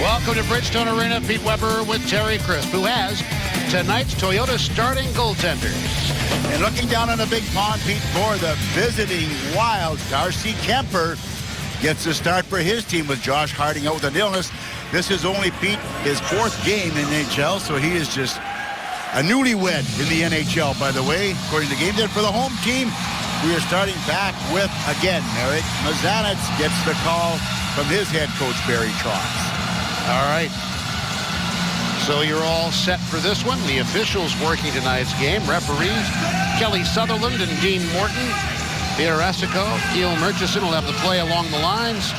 Welcome to Bridgestone Arena. Pete Weber with Terry Crisp, who has tonight's Toyota starting goaltenders. And looking down on the big pond, Pete, for the visiting Wild, Darcy Kemper gets the start for his team with Josh Harding out with an illness. This is only, Pete, his fourth game in the NHL, so he is just a newlywed in the NHL, by the way. According to the game, then for the home team, we are starting back with, again, Eric Mazanec gets the call from his head coach, Barry Trotz. All right. So you're all set for this one. The officials working tonight's game. Referees Kelly Sutherland and Dean Morton. Peter Essico, Keel Murchison will have the play along the lines.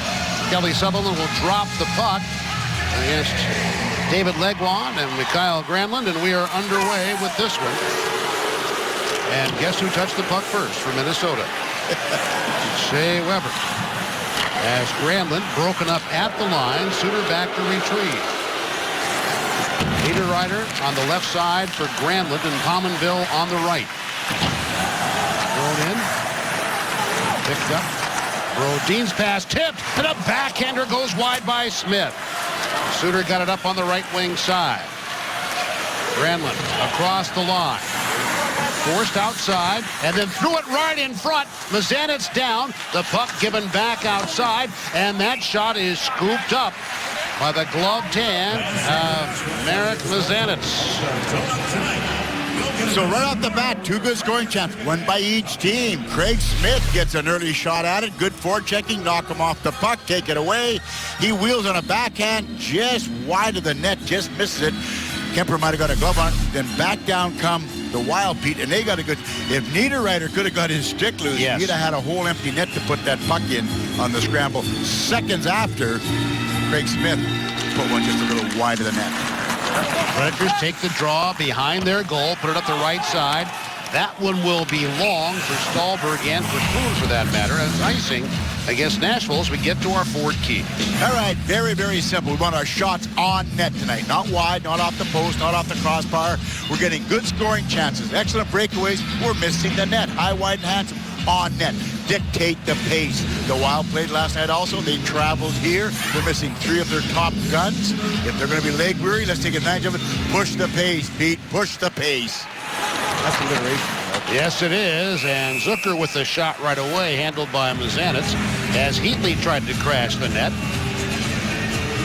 Kelly Sutherland will drop the puck against David Legwand and Mikhail Granlund, and we are underway with this one. And guess who touched the puck first for Minnesota? Shea Weber. As Granlund broken up at the line, Suter back to retrieve. Niederreiter on the left side for Granlund and Pominville on the right. Thrown in. Picked up. Brodin's pass tipped, and a backhander goes wide by Smith. Suter got it up on the right wing side. Granlund across the line. Forced outside, and then threw it right in front. Mazanec down, the puck given back outside, and that shot is scooped up by the gloved hand of Marek Mazanec. So right off the bat, two good scoring chances, one by each team. Craig Smith gets an early shot at it. Good forechecking, knock him off the puck, take it away. He wheels on a backhand just wide of the net, just misses it. Kemper might have got a glove on it. Then back down come the Wild, Pete, and they got a good... If Niederreiter could have got his stick loose, yes, he'd have had a whole empty net to put that puck in on the scramble. Seconds after, Craig Smith put one just a little wide of the net. Predators take the draw behind their goal, put it up the right side. That one will be long for Stallberg and for Kuhn, for that matter, as icing against Nashville as we get to our fourth key. All right, very, very simple. We want our shots on net tonight. Not wide, not off the post, not off the crossbar. We're getting good scoring chances. Excellent breakaways. We're missing the net. High, wide, and handsome on net. Dictate the pace. The Wild played last night also. They traveled here. They're missing three of their top guns. If they're going to be leg weary, let's take advantage of it. Push the pace, Pete. Push the pace. That's alliteration. Yes, it is. And Zucker with the shot right away, handled by Mazanec, as Heatley tried to crash the net.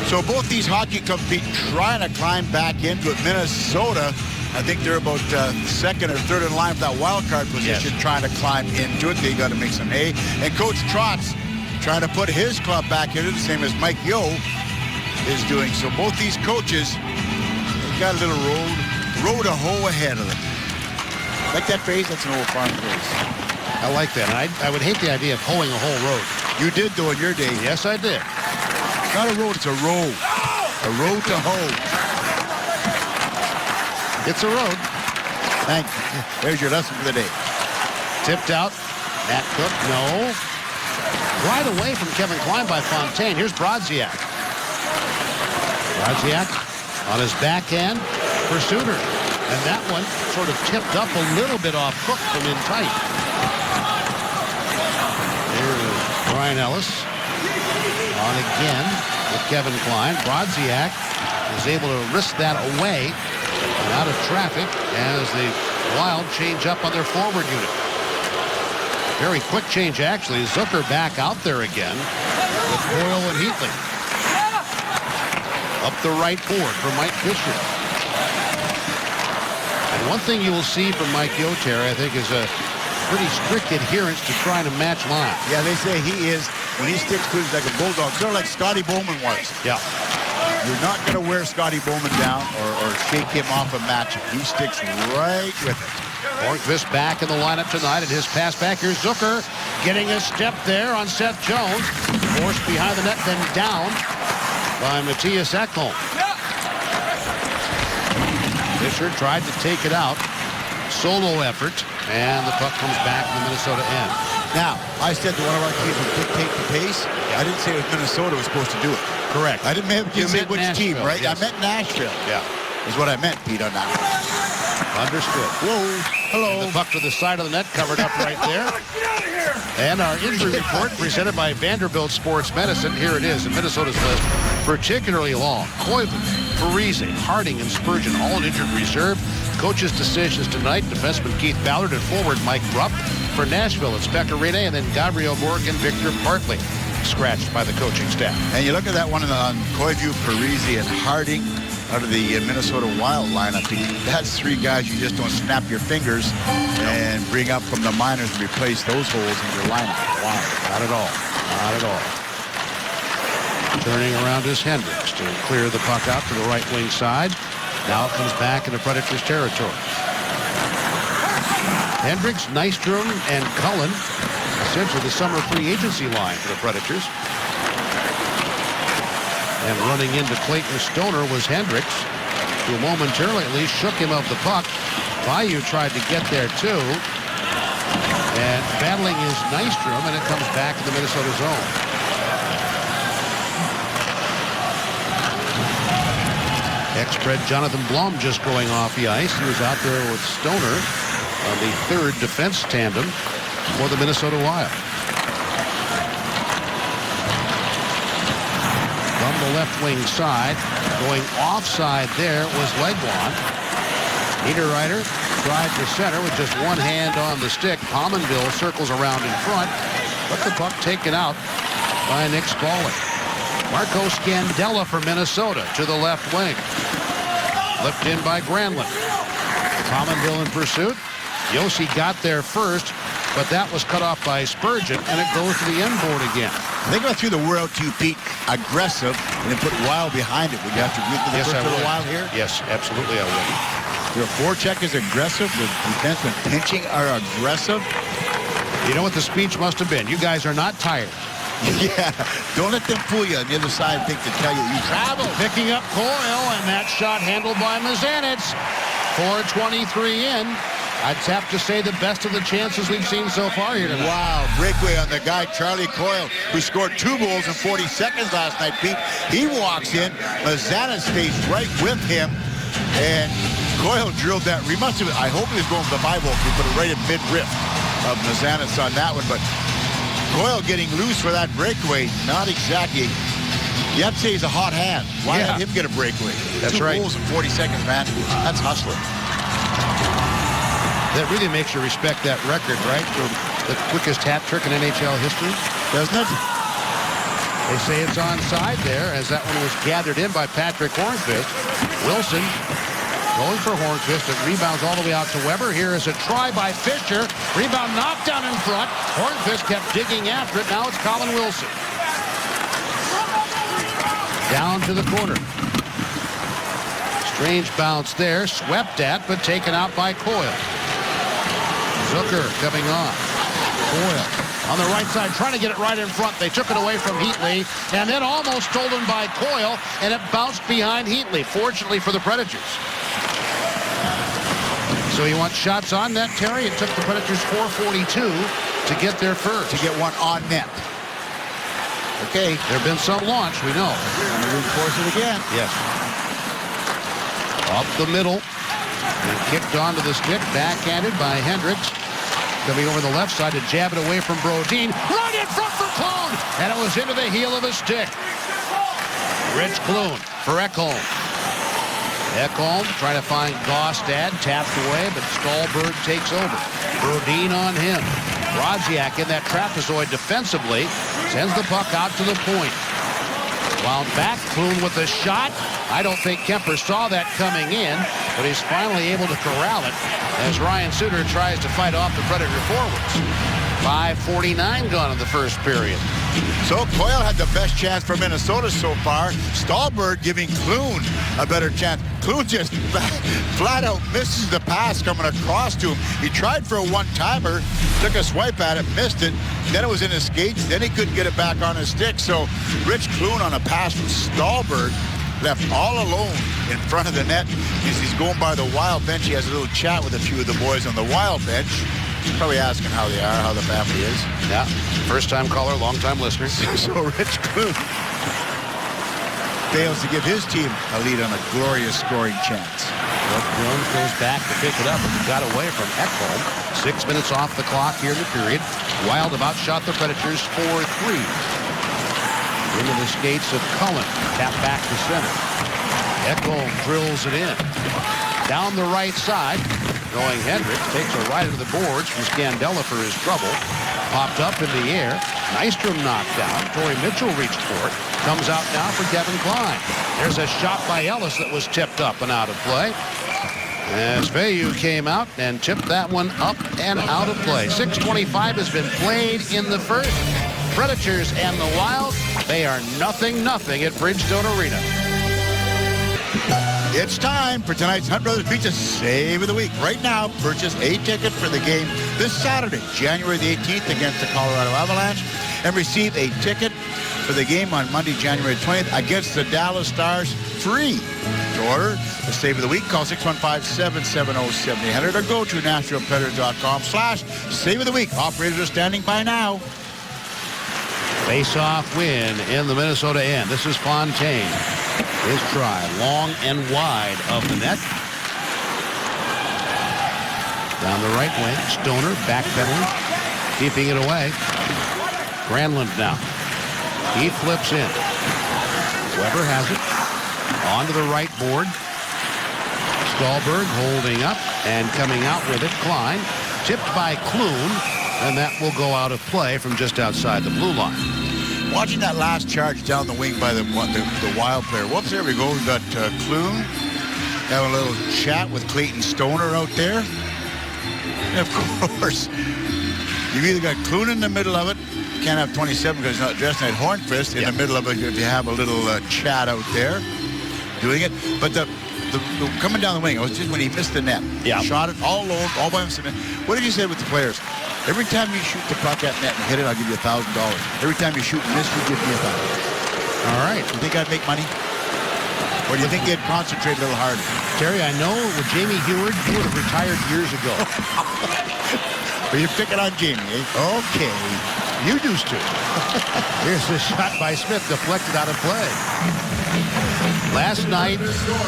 So both these hockey clubs be trying to climb back into it. Minnesota, I think they're about second or third in line for that wild card position, yes, trying to climb into it. They got to make some hay. And Coach Trotz trying to put his club back into it, the same as Mike Yeo is doing. So both these coaches, they've got a little road to hoe ahead of them. Like that phrase? That's an old farm phrase. I like that. I would hate the idea of hoeing a whole road. You did, though, in your day. Yes, I did. It's not a road, it's a row. A road to hoe. It's a road. Thank you. There's your lesson for the day. Tipped out. Matt Cook, no. Right away from Kevin Klein by Fontaine. Here's Brodziak. Brodziak on his backhand for Suter. And that one sort of tipped up a little bit off Cook from in tight. Here's Brian Ellis on again with Kevin Klein. Brodziak is able to wrist that away and out of traffic as the Wild change up on their forward unit. Very quick change, actually. Zucker back out there again with Boyle and Heatley. Up the right board for Mike Fisher. And one thing you will see from Mike Yeo, I think, is a pretty strict adherence to trying to match line. Yeah, they say he is, when he sticks to it, he's like a bulldog. Sort of like Scotty Bowman was. Yeah. You're not going to wear Scotty Bowman down or shake him off a matchup. He sticks right with it. Hornqvist back in the lineup tonight, and his pass back. Here's Zucker getting a step there on Seth Jones. Forced behind the net, then down by Matthias Ekholm. Fisher tried to take it out. Solo effort, and the puck comes back in the Minnesota end. Now, I said that one of our teams would dictate the pace. I didn't say it was Minnesota was supposed to do it. Correct. I didn't say which team, right? Yes. I meant Nashville. Yeah. Is what I meant, Pete, on that one. Understood. Whoa. Hello. And the puck to the side of the net, covered up right there. And our injury report presented by Vanderbilt Sports Medicine. Here it is, Minnesota's list. particularly long. Koivu, Parise, Harding, and Spurgeon all in injured reserve. Coach's decisions tonight: defenseman Keith Ballard and forward Mike Rupp. For Nashville, it's Pekka Rinne and then Gabriel Borg and Victor Bartley, scratched by the coaching staff. And you look at that one on Koivu, Parise, and Harding out of the Minnesota Wild lineup. That's three guys you just don't snap your fingers and bring up from the minors and replace those holes in your lineup. Wow, not at all. Not at all. Turning around is Hendricks to clear the puck out to the right wing side. Now it comes back into Predators territory. Hendricks, Nystrom, and Cullen, essentially the summer free agency line for the Predators. And running into Clayton Stoner was Hendricks, who momentarily at least shook him of the puck. Bayou tried to get there too. And battling is Nystrom, and it comes back to the Minnesota zone. Ex-Pred Jonathan Blum just going off the ice. He was out there with Stoner on the third defense tandem for the Minnesota Wild. From the left wing side, going offside there was Legwand. Niederreiter tried to center with just one hand on the stick. Pominville circles around in front, but the puck taken out by Nick Spaulding. Marco Scandella for Minnesota to the left wing. Flipped in by Granlund. Pominville in pursuit. Josi got there first, but that was cut off by Spurgeon, and it goes to the end board again. I think I threw the word to you, Pete, aggressive, and then put Wild behind it. Would you have to read the first of the Wild here? Yes, absolutely I would. Your forecheck is aggressive. The defensemen pinching are aggressive. You know what the speech must have been? You guys are not tired. Yeah, don't let them fool you on the other side. Think to tell you travel. Picking up Coyle, and that shot handled by Mazanets. 4:23 in. I'd have to say the best of the chances we've seen so far here tonight. Wow, breakaway on the guy, Charlie Coyle, who scored 2 goals in 40 seconds last night, Pete. He walks in, Mazanets stays right with him, and Coyle drilled that. I hope he was going for the 5-hole. He put it right in mid-riff of Mazanets on that one, but Coyle getting loose for that breakaway, not exactly. You have to say he's a hot hand. Why let him get a breakaway? That's right. 2 goals in 40 seconds, man. That's hustling. That really makes you respect that record, right? For the quickest hat trick in NHL history. Doesn't it? They say it's onside there as that one was gathered in by Patrick Hornqvist. Wilson going for Hornqvist. It rebounds all the way out to Weber. Here is a try by Fischer. Rebound knocked down in front. Hornqvist kept digging after it. Now it's Colin Wilson. Down to the corner. Strange bounce there. Swept at, but taken out by Coyle. Zucker coming on. Coyle on the right side, trying to get it right in front. They took it away from Heatley, and then almost stolen by Coyle, and it bounced behind Heatley, fortunately for the Predators. So you want shots on net, Terry? It took the Predators 4:42 to get there first. To get one on net. Okay. There have been some launch, we know. And we reinforce it again. Yes. Up the middle. And kicked onto the stick, backhanded by Hendricks. Coming over the left side to jab it away from Brodin. Right in front for Clune! And it was into the heel of a stick. Rich Clune for Ekholm. Ekholm trying to find Gaustad, tapped away, but Stallberg takes over. Brodin on him. Brodziak in that trapezoid defensively. Sends the puck out to the point. Wound back, Clune with a shot. I don't think Kemper saw that coming in, but he's finally able to corral it as Ryan Suter tries to fight off the Predator forwards. 5:49 gone in the first period. So Coyle had the best chance for Minnesota so far. Stallberg giving Clune a better chance. Clune just flat out misses the pass coming across to him. He tried for a one-timer, took a swipe at it, missed it. Then it was in his skates. Then he couldn't get it back on his stick. So Rich Clune on a pass from Stallberg left all alone in front of the net. He's going by the Wild bench. He has a little chat with a few of the boys on the Wild bench. Probably asking how they are, how the family is. Yeah, first-time caller, long-time listener. So Rich Clune fails to give his team a lead on a glorious scoring chance. Well, Jones goes back to pick it up, but he got away from Ekholm. 6 minutes off the clock here in the period. Wild about shot the Predators 4-3. Into the skates of Cullen. Tap back to center. Ekholm drills it in. Down the right side. Going Hendrick takes a right of the boards from Scandella for his trouble. Popped up in the air. Nystrom knocked down. Torrey Mitchell reached for it. Comes out now for Kevin Klein. There's a shot by Ellis that was tipped up and out of play. As Veilleux came out and tipped that one up and out of play. 6:25 has been played in the first. Predators and the Wild, they are 0-0 at Bridgestone Arena. It's time for tonight's Hunt Brothers Pizza Save of the Week. Right now, purchase a ticket for the game this Saturday, January the 18th against the Colorado Avalanche, and receive a ticket for the game on Monday, January 20th against the Dallas Stars free. To order the Save of the Week, call 615-770-7800 or go to NashvillePredators.com/Save of the Week. Operators are standing by now. Face-off win in the Minnesota end. This is Fontaine. His try, long and wide of the net. Down the right wing, Stoner backpedaling, keeping it away. Granlund now. He flips in. Weber has it. Onto the right board. Stallberg holding up and coming out with it. Klein tipped by Clune, and that will go out of play from just outside the blue line. Watching that last charge down the wing by the Wild player. Whoops, there we go. We've got Clune. Have a little chat with Clayton Stoner out there. And of course, you've either got Clune in the middle of it. Can't have 27 because he's not dressed. And Hornqvist in the middle of it. You have a little chat out there doing it. But the coming down the wing, it was just when he missed the net. Yeah. Shot it all alone, all by himself. What did you say with the players? Every time you shoot the puck at net and hit it, I'll give you $1,000. Every time you shoot and miss, you give me $1,000. All right. You think I'd make money? Or do you think they'd concentrate a little harder? Terry, I know with Jamie Heward, he would have retired years ago. But you're picking on Jamie, eh? Okay. You used to. Here's the shot by Smith, deflected out of play. Last night,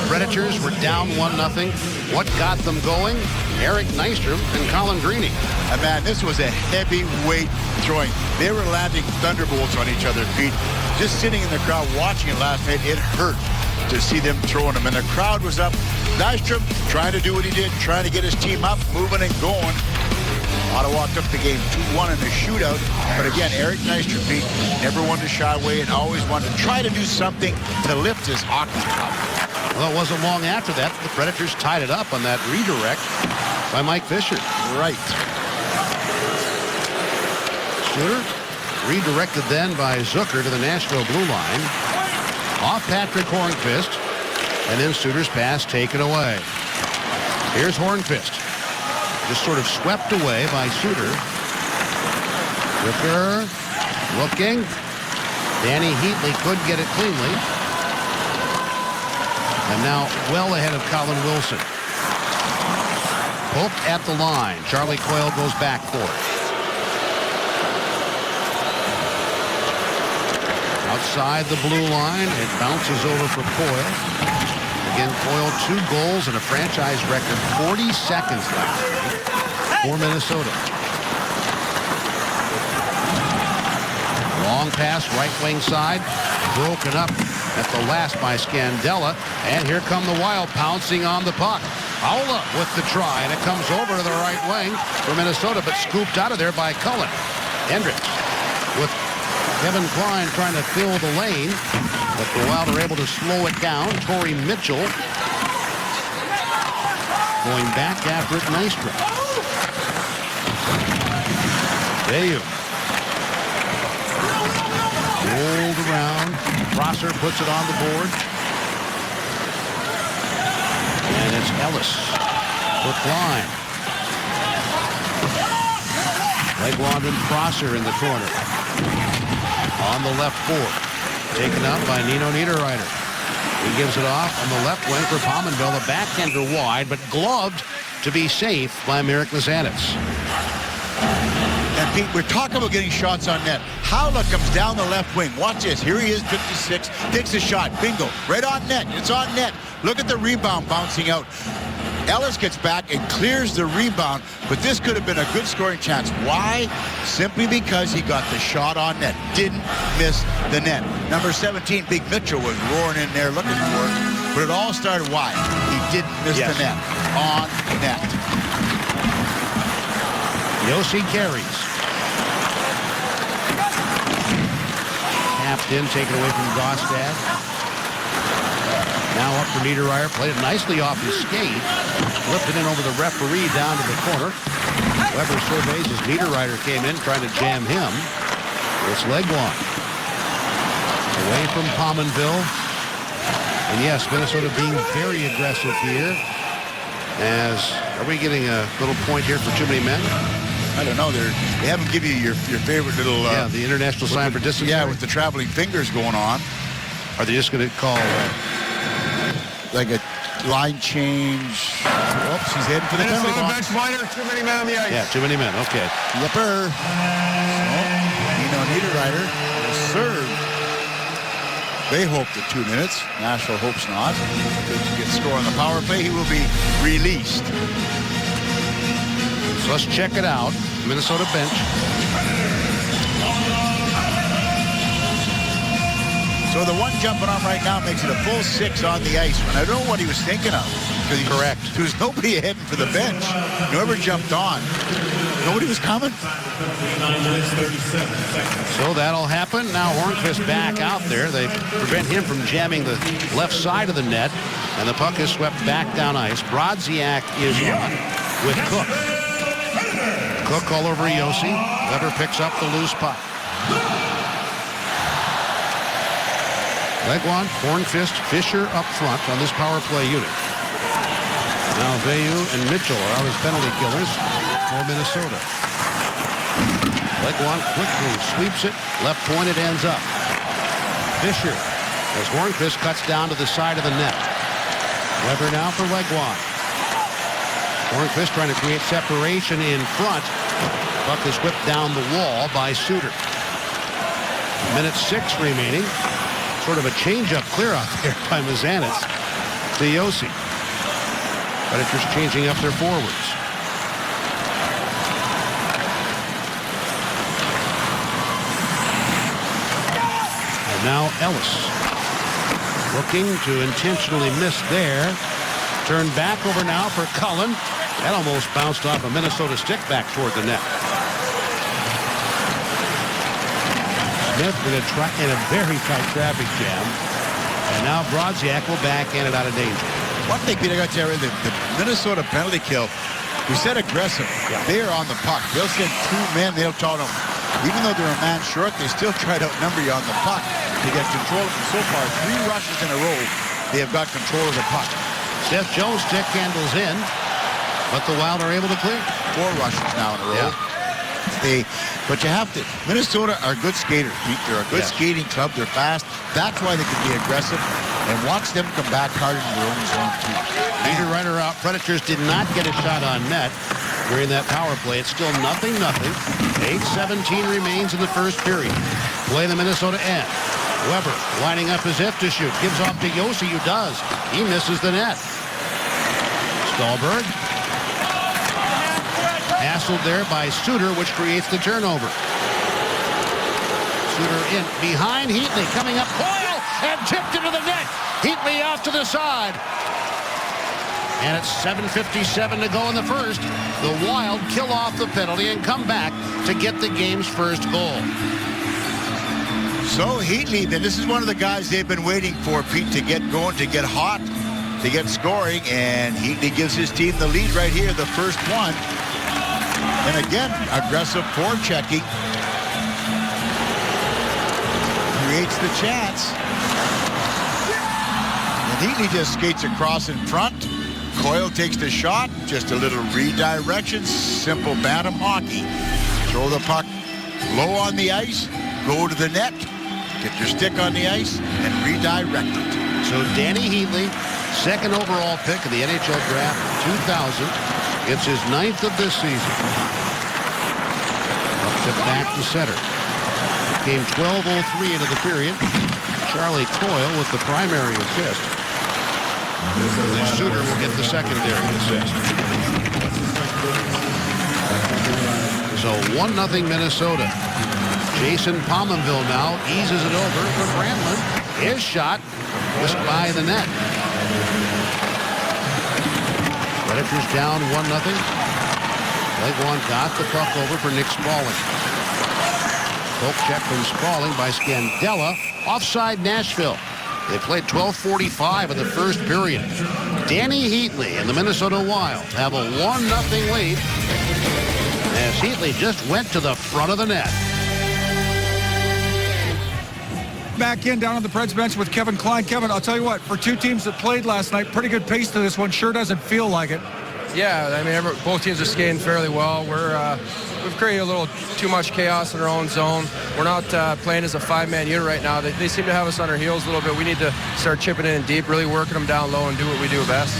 Predators were down 1-0. What got them going? Eric Nystrom and Colin Greening. And man, this was a heavyweight throwing. They were landing thunderbolts on each other, Pete. Just sitting in the crowd watching it last night, it hurt to see them throwing them. And the crowd was up. Nystrom trying to do what he did, trying to get his team up, moving and going. Ottawa took the game 2-1 in the shootout. But again, Eric Nystrom, Pete, never wanted to shy away and always wanted to try to do something to lift his hockey cup. Well, it wasn't long after that the Predators tied it up on that redirect by Mike Fisher. Right. Suter redirected then by Zucker to the Nashville blue line. Off Patrick Hornqvist. And then Suter's pass taken away. Here's Hornqvist. Just sort of swept away by Suter. Zucker looking. Danny Heatley could get it cleanly. And now well ahead of Colin Wilson. Poked at the line. Charlie Coyle goes back for it. Outside the blue line, it bounces over for Coyle. Again, Coyle 2 goals and a franchise record 40 seconds left for Minnesota. Long pass, right wing side, broken up at the last by Scandella. And here come the Wild pouncing on the puck. Aula with the try, and it comes over to the right wing for Minnesota, but scooped out of there by Cullen. Hendricks with Kevin Klein trying to fill the lane, but the Wild are able to slow it down. Torrey Mitchell going back after it. Nystrom. Veilleux. Rolled around. Prosser puts it on the board. And it's Ellis for Klein. Legwand and Prosser in the corner. On the left board. Taken out by Nino Niederreiter. He gives it off on the left wing for Pominville. A backhander wide, but gloved to be safe by Marek Nezanets. And Pete, we're talking about getting shots on net. Haula comes down the left wing. Watch this. Here he is, 56. Takes a shot. Bingo. Right on net. It's on net. Look at the rebound bouncing out. Ellis gets back and clears the rebound, but this could have been a good scoring chance. Why? Simply because he got the shot on net. Didn't miss the net. Number 17, Big Mitchell, was roaring in there looking for it, but it all started why? He didn't miss the net. On net. Josi carries. Tapped in, taken away from Gaustad. Now up for Niederreiter. Played it nicely off his skate. Lifted in over the referee down to the corner. Weber surveys as Niederreiter came in trying to jam him. It's Leglock. Away from Pominville. And yes, Minnesota being very aggressive here. Are we getting a little point here for too many men? I don't know. They haven't given you your favorite little... the international sign for distance. Yeah, with the traveling fingers going on. Are they just going to call... like a line change. Oops, he's heading for the penalty box. Bench minor, too many men on the ice. Yeah, too many men. Okay. Yepper. Dino Niederreiter will serve. They hope the 2 minutes. Nashville hopes not. To get score on the power play, he will be released. So let's check it out. Minnesota bench. So the one jumping on right now makes it a full 6 on the ice. And I don't know what he was thinking of. Correct. There was nobody heading for the bench. Whoever jumped on. Nobody was coming. 9 minutes, 37 seconds. So that'll happen. Now Hornqvist back out there. They prevent him from jamming the left side of the net. And the puck is swept back down ice. Brodziak is on with Cook. Cook all over Josi. Weber picks up the loose puck. Legwand, Hornqvist, Fisher up front on this power play unit. Now Veilleux and Mitchell are out as penalty killers for Minnesota. Legwand quickly sweeps it. Left point it ends up. Fisher as Hornqvist cuts down to the side of the net. Weber now for Legwand. Hornqvist trying to create separation in front. Puck is whipped down the wall by Suter. Minute 6 remaining. Sort of a change-up clear out there by Mazanec to Josi. Predators changing up their forwards. And now Ellis. Looking to intentionally miss there. Turned back over now for Cullen. That almost bounced off a Minnesota stick back toward the net. Smith in a very tight traffic jam. And now Brodziak will backhand it out of danger. One thing, Peter, I got to tell you, the Minnesota penalty kill, we said aggressive. Yeah. They are on the puck. They'll send 2 men. They'll tell them, even though they're a man short, they still try to outnumber you on the puck to get control. So far, 3 rushes in a row, they have got control of the puck. Seth Jones stick handles in, but the Wild are able to clear. 4 rushes now in a row. Yeah. But you have to. Minnesota are good skaters, Pete. They're a good skating club. They're fast. That's why they can be aggressive. And watch them come back hard in their own zone, too. Niederreiter out. Predators did not get a shot on net during that power play. It's still 0-0. 8:17 remains in the first period. Play the Minnesota end. Weber lining up as if to shoot. Gives off to Josi, who does. He misses the net. Stallberg. Hassled there by Suter, which creates the turnover. Suter in behind Heatley, coming up Coyle, and tipped into the net. Heatley off to the side. And it's 7:57 to go in the first. The Wild kill off the penalty and come back to get the game's first goal. So Heatley, then this is one of the guys they've been waiting for, Pete, to get going, to get hot, to get scoring. And Heatley gives his team the lead right here, the first one. And again, aggressive forechecking. Creates the chance. And Heatley just skates across in front. Coyle takes the shot. Just a little redirection. Simple bantam hockey. Throw the puck low on the ice. Go to the net. Get your stick on the ice and redirect it. So Danny Heatley, second overall pick in the NHL draft 2000. It's his 9th of this season. Up to back to center. Came 12:03 into the period. Charlie Coyle with the primary assist. And Suter will get the secondary assist. So 1-0 Minnesota. Jason Pominville now eases it over for Granlund. His shot was by the net. Predators down 1-0. Legwand got the puck over for Nick Spaulding. Poke check from Spaulding by Scandella. Offside Nashville. They played 12:45 in the first period. Danny Heatley and the Minnesota Wild have a 1-0 lead as Heatley just went to the front of the net. Back in down on the Preds bench with Kevin Klein. Kevin, I'll tell you what, for two teams that played last night, pretty good pace to this one. Sure doesn't feel like it. Yeah, I mean, both teams are skating fairly well. We've created a little too much chaos in our own zone. We're not playing as a five-man unit right now. They seem to have us on our heels a little bit. We need to start chipping in deep, really working them down low and do what we do best.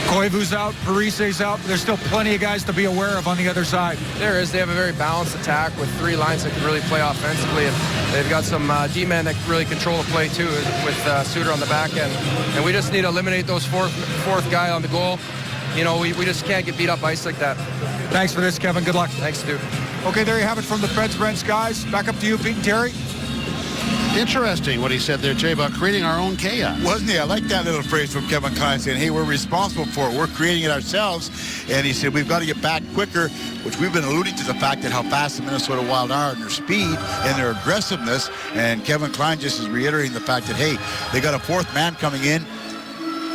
Koivu's out, Parise's out. There's still plenty of guys to be aware of on the other side. There is. They have a very balanced attack with three lines that can really play offensively. And they've got some D-men that really control the play, too, with Suter on the back end. And we just need to eliminate those fourth guy on the goal. You know, we just can't get beat up ice like that. Thanks for this, Kevin. Good luck. Thanks, Stu. Okay, there you have it from the Preds bench, guys. Back up to you, Pete and Terry. Interesting what he said there, Jay, about creating our own chaos. Wasn't he? I like that little phrase from Kevin Klein saying, hey, we're responsible for it. We're creating it ourselves. And he said, we've got to get back quicker, which we've been alluding to the fact that how fast the Minnesota Wild are and their speed and their aggressiveness. And Kevin Klein just is reiterating the fact that, hey, they got a fourth man coming in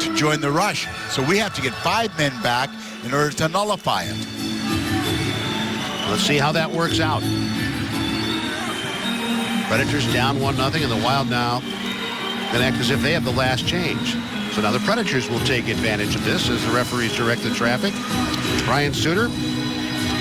to join the rush. So we have to get 5 men back in order to nullify it. Let's see how that works out. Predators down 1-0, and the Wild now going to act as if they have the last change. So now the Predators will take advantage of this as the referees direct the traffic. Ryan Suter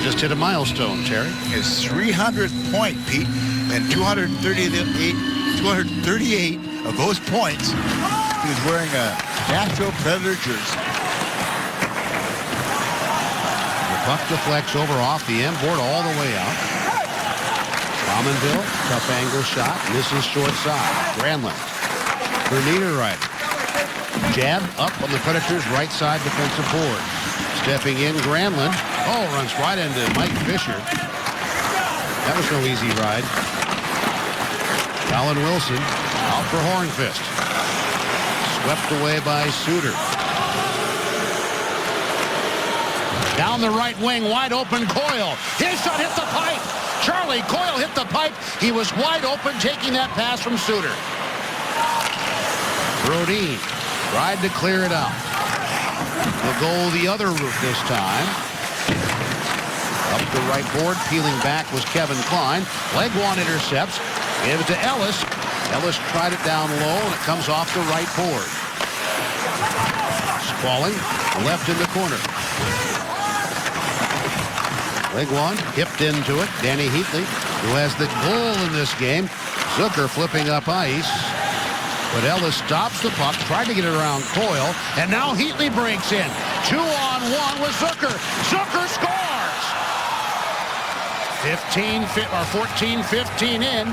just hit a milestone, Terry. His 300th point, Pete, and 238 of those points, he was wearing a Nashville Predator jersey. The puck deflects over off the end board all the way out. Pominville, tough angle shot, misses short side. Granlund for Niederreiter. Jab up on the Predators' right side defensive board. Stepping in, Granlund. Oh, runs right into Mike Fisher. That was no easy ride. Colin Wilson out for Hornqvist. Swept away by Suter. Down the right wing, wide open Coyle. His shot hit the pipe. Charlie Coyle hit the pipe. He was wide open, taking that pass from Suter. Brodin tried to clear it out. He'll go the other route this time. Up the right board, peeling back was Kevin Klein. Legwand intercepts. Gave it to Ellis. Ellis tried it down low, and it comes off the right board. Spaulding left in the corner. Legwand hipped into it. Danny Heatley, who has the goal in this game. Zucker flipping up ice. But Ellis stops the puck, tried to get it around Coyle, and now Heatley breaks in. 2-on-1 with Zucker. Zucker scores! 14-15 in.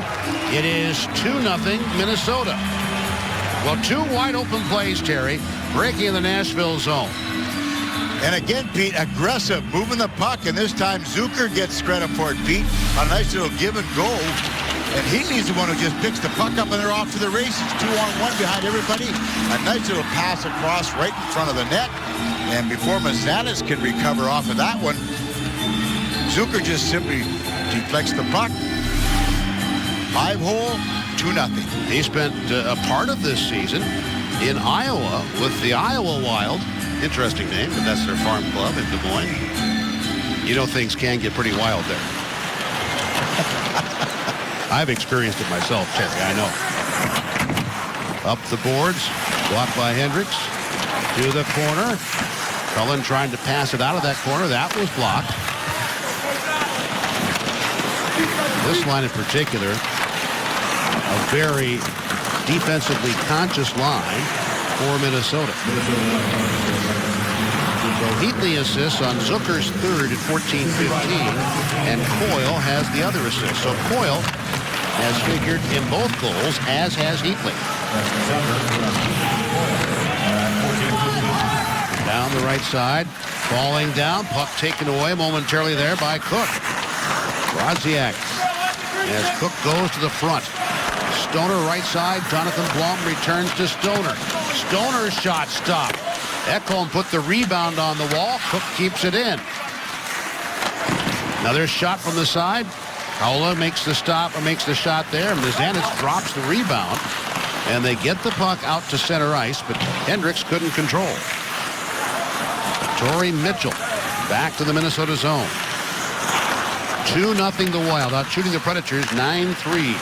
It is 2-0 Minnesota. Well, 2 wide open plays, Terry, breaking in the Nashville zone. And again, Pete, aggressive, moving the puck, and this time Zucker gets credit for it, Pete. A nice little give and go. And Heatley's the one who just picks the puck up, and they're off to the races. 2-on-1 behind everybody. A nice little pass across right in front of the net. And before Mazanis can recover off of that one, Zucker just simply deflects the puck. 5-hole, 2-0. He spent a part of this season in Iowa with the Iowa Wild. Interesting name, but that's their farm club in Des Moines. You know, things can get pretty wild there. I've experienced it myself, Terry, I know. Up the boards, blocked by Hendricks. To the corner. Cullen trying to pass it out of that corner. That was blocked. This line in particular, a very defensively conscious line for Minnesota. So Heatley assists on Zucker's third at 14-15, and Coyle has the other assist. So Coyle has figured in both goals, as has Heatley. right side. Falling down. Puck taken away momentarily there by Cook. Brodziak as Cook goes to the front. Stoner right side. Jonathan Blum returns to Stoner. Stoner's shot stopped. Ekholm put the rebound on the wall. Cook keeps it in. Another shot from the side. Haula makes the stop, or makes the shot there. Mizanich drops the rebound. And they get the puck out to center ice, but Hendricks couldn't control. Torrey Mitchell back to the Minnesota zone. 2-0 the Wild, out shooting the Predators 9-3.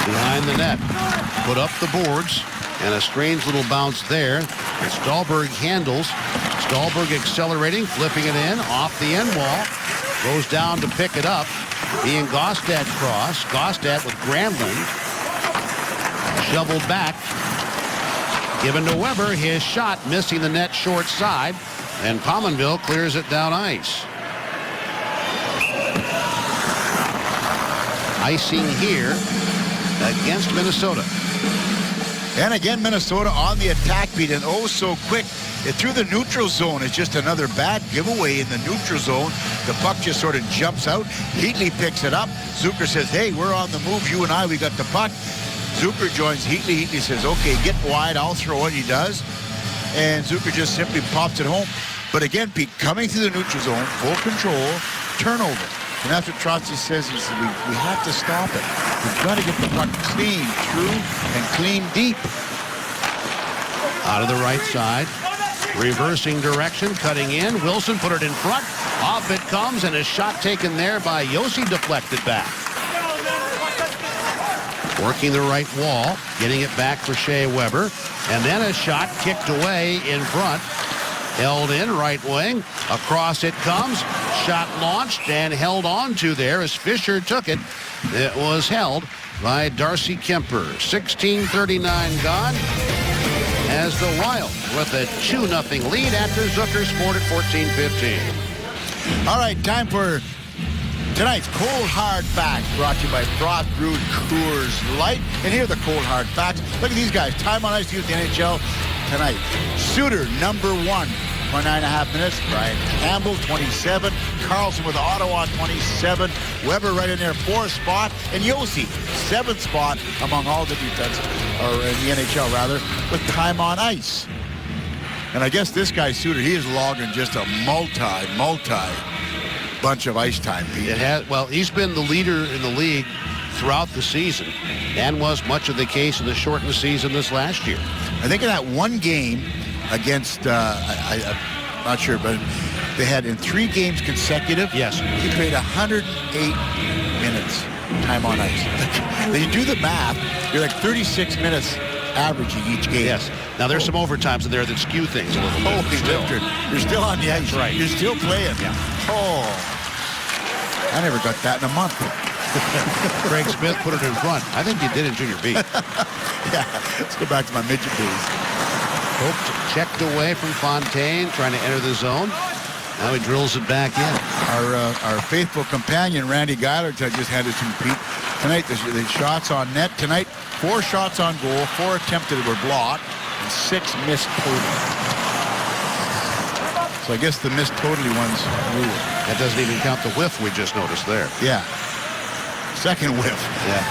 Behind the net, put up the boards, and a strange little bounce there. And Stahlberg handles. Stahlberg accelerating, flipping it in, off the end wall. Goes down to pick it up. He and Gaustad cross. Gaustad with Granlund. Shoveled back. Given to Weber. His shot missing the net short side. And Pominville clears it down ice. Icing here against Minnesota. And again, Minnesota on the attack beat, and oh so quick. Through the neutral zone is just another bad giveaway in the neutral zone. The puck just sort of jumps out. Heatley picks it up. Zucker says, hey, we're on the move. You and I, we got the puck. Zucker joins Heatley. Heatley says, okay, get wide. I'll throw it. He does. And Zucker just simply pops it home. But again, Pete, coming through the neutral zone, full control, turnover. And that's what Trotzy says. He said, we have to stop it. We've got to get the puck clean through and clean deep. Out of the right side. Reversing direction, cutting in. Wilson put it in front. Off it comes, and a shot taken there by Yossi, deflected back. Working the right wall, getting it back for Shea Weber. And then a shot kicked away in front. Held in, right wing. Across it comes. Shot launched and held on to there as Fisher took it. It was held by Darcy Kemper. 16:39 gone. As the Wild with a 2-0 lead after Zucker scored at 14:15. All right, time for tonight's Cold Hard Facts, brought to you by Frost Brewed Coors Light. And here are the Cold Hard Facts. Look at these guys. Time on ice to use the NHL tonight. Suter, number 1, 29.5 minutes. Brian Campbell, 27. Carlson with Ottawa, 27. Weber right in there, 4th spot. And Yossi, 7th spot among all the defense, or in the NHL rather, with time on ice. And I guess this guy, Suter, he is logging just a multi bunch of ice time, Pete. It has, well, he's been the leader in the league throughout the season, and was much of the case in the shortened season this last year. I think in that one game against, I'm not sure, but they had in 3 games consecutive. Yes. He played 108 minutes time on ice. When you do the math, you're like 36 minutes averaging each game. Yes. Now there's some overtimes in there that skew things a little bit. Holy lifter. You're still on the ice. That's right. You're still playing. Yeah. Oh. I never got that in a month. Craig Smith put it in front. I think you did in junior B. Yeah. Let's go back to my midget days. Hope checked away from Fontaine, trying to enter the zone. Now he drills it back in. Our faithful companion, Randy Geiler, just handed to Pete. Tonight, the shots on net. Tonight, 4 shots on goal, 4 attempted were blocked, and 6 missed totally. So I guess the missed totally ones rule. That doesn't even count the whiff we just noticed there. Yeah. Second whiff. Yeah.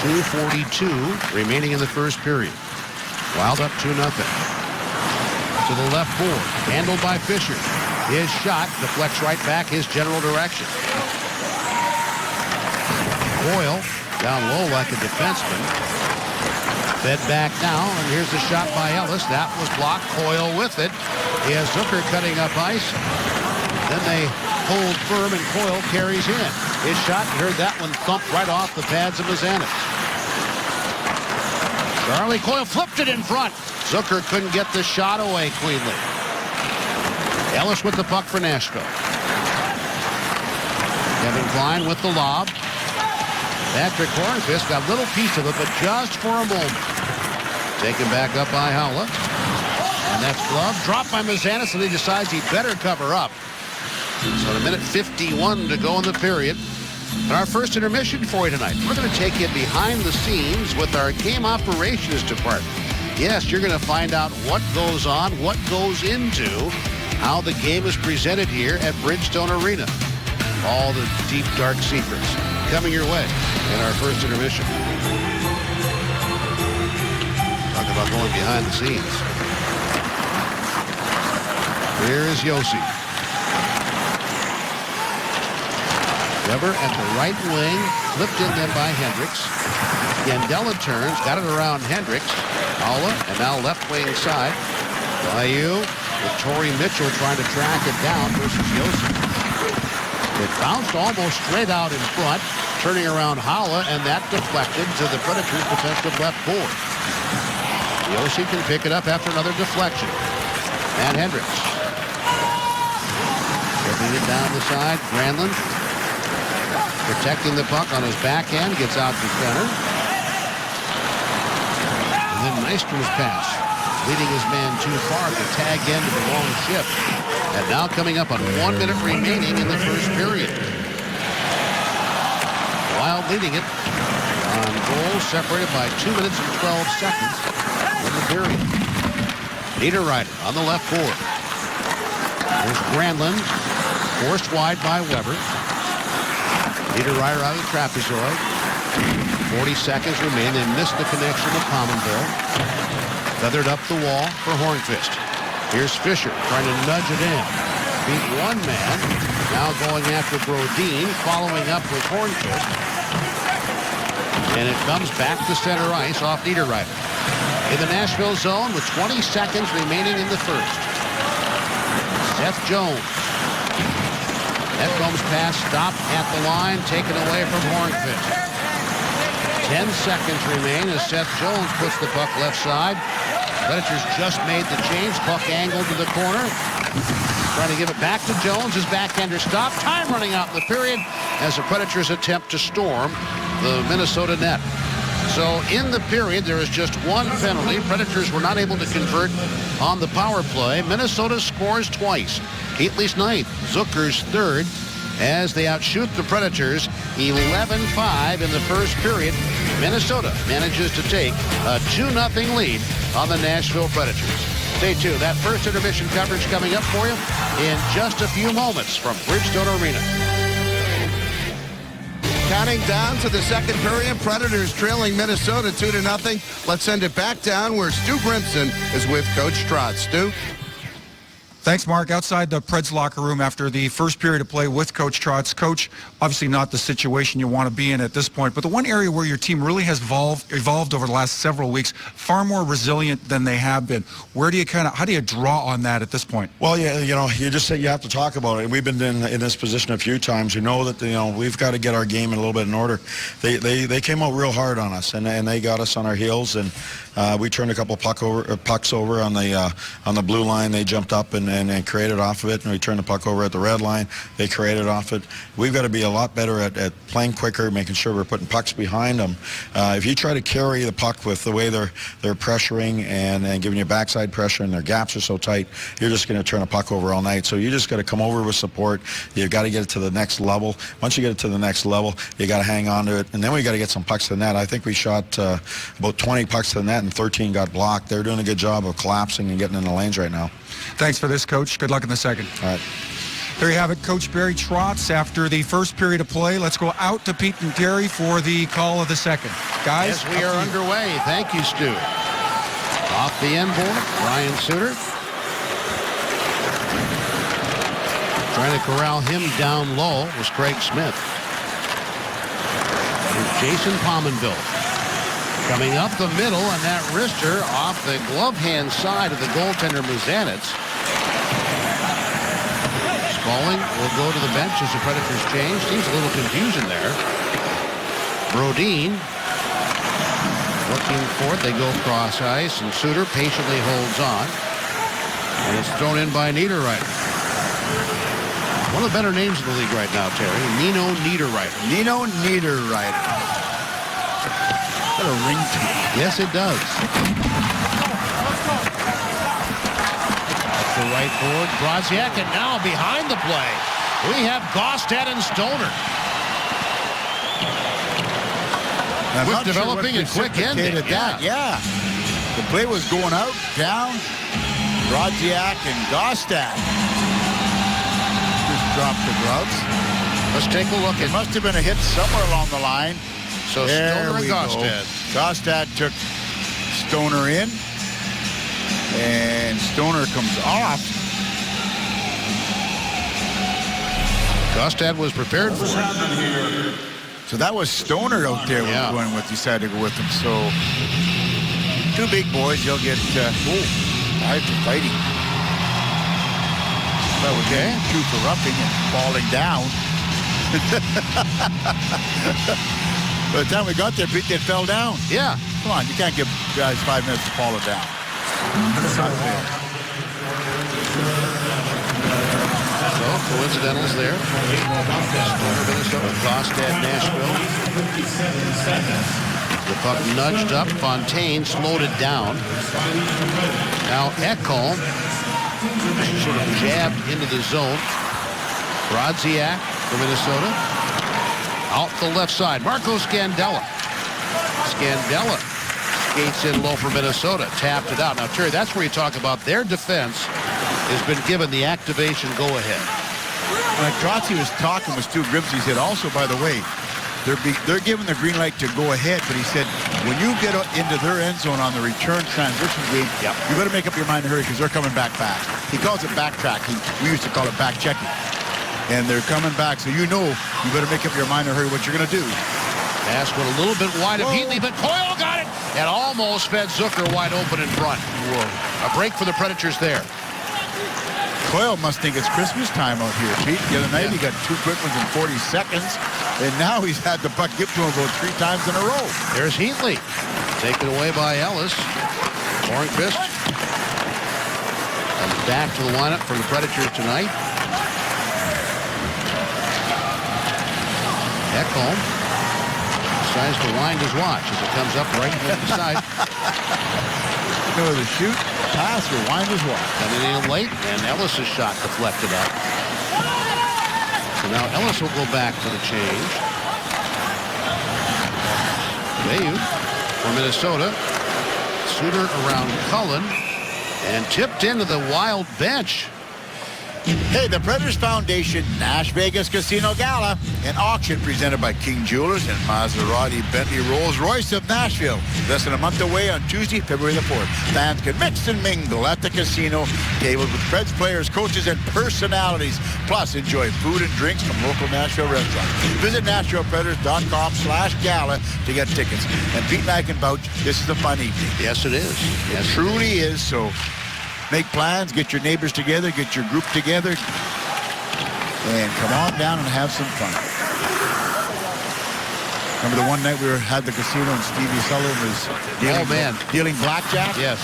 2:42 remaining in the first period. Wild up 2-0. To the left board, handled by Fisher. His shot deflects right back his general direction. Coyle down low like a defenseman. Fed back now, and here's the shot by Ellis. That was blocked. Coyle with it. He has Zucker cutting up ice. Then they hold firm, and Coyle carries in. His shot, you heard that one thump right off the pads of Mizanich. Charlie Coyle flipped it in front. Zucker couldn't get the shot away cleanly. Ellis with the puck for Nashville. Kevin Klein with the lob. Patrick Hornqvist got a little piece of it, but just for a moment. Taken back up by Haula. And that's glove dropped by Mizanich, and he decides he better cover up. So a minute 51 to go in the period. And our first intermission for you tonight, we're going to take you behind the scenes with our game operations department. Yes, you're going to find out what goes on, what goes into how the game is presented here at Bridgestone Arena. All the deep, dark secrets coming your way in our first intermission. Talk about going behind the scenes. Here is Josi. Weber at the right wing, flipped in then by Hendricks. Gandella turns, got it around Hendricks. Haula, and now left wing side. Bayou with Torrey Mitchell trying to track it down versus Josi. It bounced almost straight out in front, turning around Haula, and that deflected to the Predators' defensive left board. Josi can pick it up after another deflection. And Hendricks. Flipping it down the side, Granlund. Protecting the puck on his backhand, gets out to center. And then Nystrom's pass, leading his man too far to tag into the long shift. And now coming up on 1 minute remaining in the first period. Wild leading it on goals separated by 2 minutes and 12 seconds in the period. Niederreiter on the left board. There's Granlund, forced wide by Weber. Niederreiter out of the trapezoid. 40 seconds remain. They missed the connection with Pominville. Feathered up the wall for Hornqvist. Here's Fisher trying to nudge it in. Beat one man. Now going after Brodin, following up with Hornqvist. And it comes back to center ice off Niederreiter. In the Nashville zone with 20 seconds remaining in the first. Seth Jones. Edbom's pass stopped at the line, taken away from Hornqvist. 10 seconds remain as Seth Jones puts the puck left side. Predators just made the change. Puck angled to the corner. Trying to give it back to Jones. His backhander stopped. Time running out in the period as the Predators attempt to storm the Minnesota net. So in the period, there is just one penalty. Predators were not able to convert on the power play. Minnesota scores twice. Heatley's ninth, Zucker's third, as they outshoot the Predators 11-5 in the first period. Minnesota manages to take a 2-0 lead on the Nashville Predators. Stay tuned. That first intermission coverage coming up for you in just a few moments from Bridgestone Arena. Counting down to the second period, Predators trailing Minnesota 2-0. Let's send it back down where Stu Grimson is with Coach Trotz. Stu? Thanks, Mark. Outside the Preds locker room after the first period of play with Coach Trotz. Coach, obviously not the situation you want to be in at this point, but the one area where your team really has evolved over the last several weeks, far more resilient than they have been. Where do you how do you draw on that at this point? Well, yeah, you just say you have to talk about it. We've been in this position a few times. We know that, we've got to get our game a little bit in order. They came out real hard on us, and they got us on our heels, and we turned a couple pucks over on the blue line. They jumped up and created off of it, and we turned the puck over at the red line. They created off it. We've got to be a lot better at playing quicker, making sure we're putting pucks behind them. If you try to carry the puck with the way they're pressuring and giving you backside pressure, and their gaps are so tight, you're just going to turn a puck over all night. So you just got to come over with support. You've got to get it to the next level. Once you get it to the next level, you got to hang on to it, and then we got to get some pucks to the net. I think we shot about 20 pucks to the net, and 13 got blocked. They're doing a good job of collapsing and getting in the lanes right now. Thanks for this, Coach. Good luck in the second. All right. There you have it, Coach Barry Trotz after the first period of play. Let's go out to Pete and Gary for the call of the second. Guys, yes, we are underway. Thank you, Stu. Off the end board, Ryan Suter. Trying to corral him down low was Craig Smith. Here's Jason Pominville. Coming up the middle, and that wrister off the glove hand side of the goaltender Muzanitz. Smalling will go to the bench as the Predators change. Seems a little confusion there. Brodin looking for it. They go cross ice, and Suter patiently holds on. And it's thrown in by Niederreiter. One of the better names in the league right now, Terry. Nino Niederreiter. Nino Niederreiter. What a ring to it. Yes, it does. The right board, Brodziak, and now behind the play, we have Gaustad and Stoner. I'm Quick not sure developing what and quick ending. precipitated that. Yeah. The play was going out, down. Brodziak and Gostad just dropped the gloves. Let's take a look It at. must have been a hit somewhere along the line. So There Stoner and we go. Gostad. Gostad took Stoner in, and Stoner comes off. Gostad was prepared for it. So that was Stoner out there Yeah. going with, decided to go with him. So two big boys, they'll get tied for fighting. That was Okay. two for roughing and falling down. By the time we got there, Pete, they fell down. Yeah. Come on, you can't give guys 5 minutes to fall it down. That's not fair. So coincidentals there. Stoner, Minnesota. Gostad, Nashville. The puck nudged up. Fontaine slowed it down. Now Ekholm sort of jabbed into the zone. Brodziak for Minnesota. Out the left side. Marco Scandella. Scandella skates in low for Minnesota. Tapped it out. Now, Terry, that's where you talk about their defense has been given the activation go-ahead. Trotzy was talking with Stu Gribbs. He said, also, by the way, they're given the green light to go ahead, but he said, when you get into their end zone on the return transition game, you better make up your mind to hurry because they're coming back fast. He calls it backtracking. We used to call it back checking. And they're coming back, so you know you better make up your mind to hurry what you're going to do. Pass went a little bit wide of Heatley, but Coyle got it and almost fed Zucker wide open in front. Whoa. A break for the Predators there. Coyle must think it's Christmas time out here, Pete. The other night he got 2 quick ones in 40 seconds, and now he's had the puck give to him about 3 times in a row. There's Heatley. Taken away by Ellis. Hornqvist comes back to the lineup for the Predators tonight. Ekholm decides to wind his watch as it comes up right to the side. You know, the shoot, pass, or wind his watch. Coming in late, and Ellis' shot deflected up. So now Ellis will go back for the change. Mayu for Minnesota. Suter around Cullen and tipped into the Wild bench. Hey, the Predators Foundation Nash Vegas Casino Gala, an auction presented by King Jewelers and Maserati Bentley Rolls Royce of Nashville. Less than a month away on Tuesday, February the 4th. Fans can mix and mingle at the casino, tables with Preds players, coaches, and personalities. Plus, enjoy food and drinks from local Nashville restaurants. Visit NashvillePredators.com/gala to get tickets. And Pete and I can vouch, this is a fun evening. Yes, it is. It truly is. So make plans, get your neighbors together, get your group together, and come on down and have some fun. Remember the one night we had the casino and Stevie Sullivan was dealing blackjack? Yes.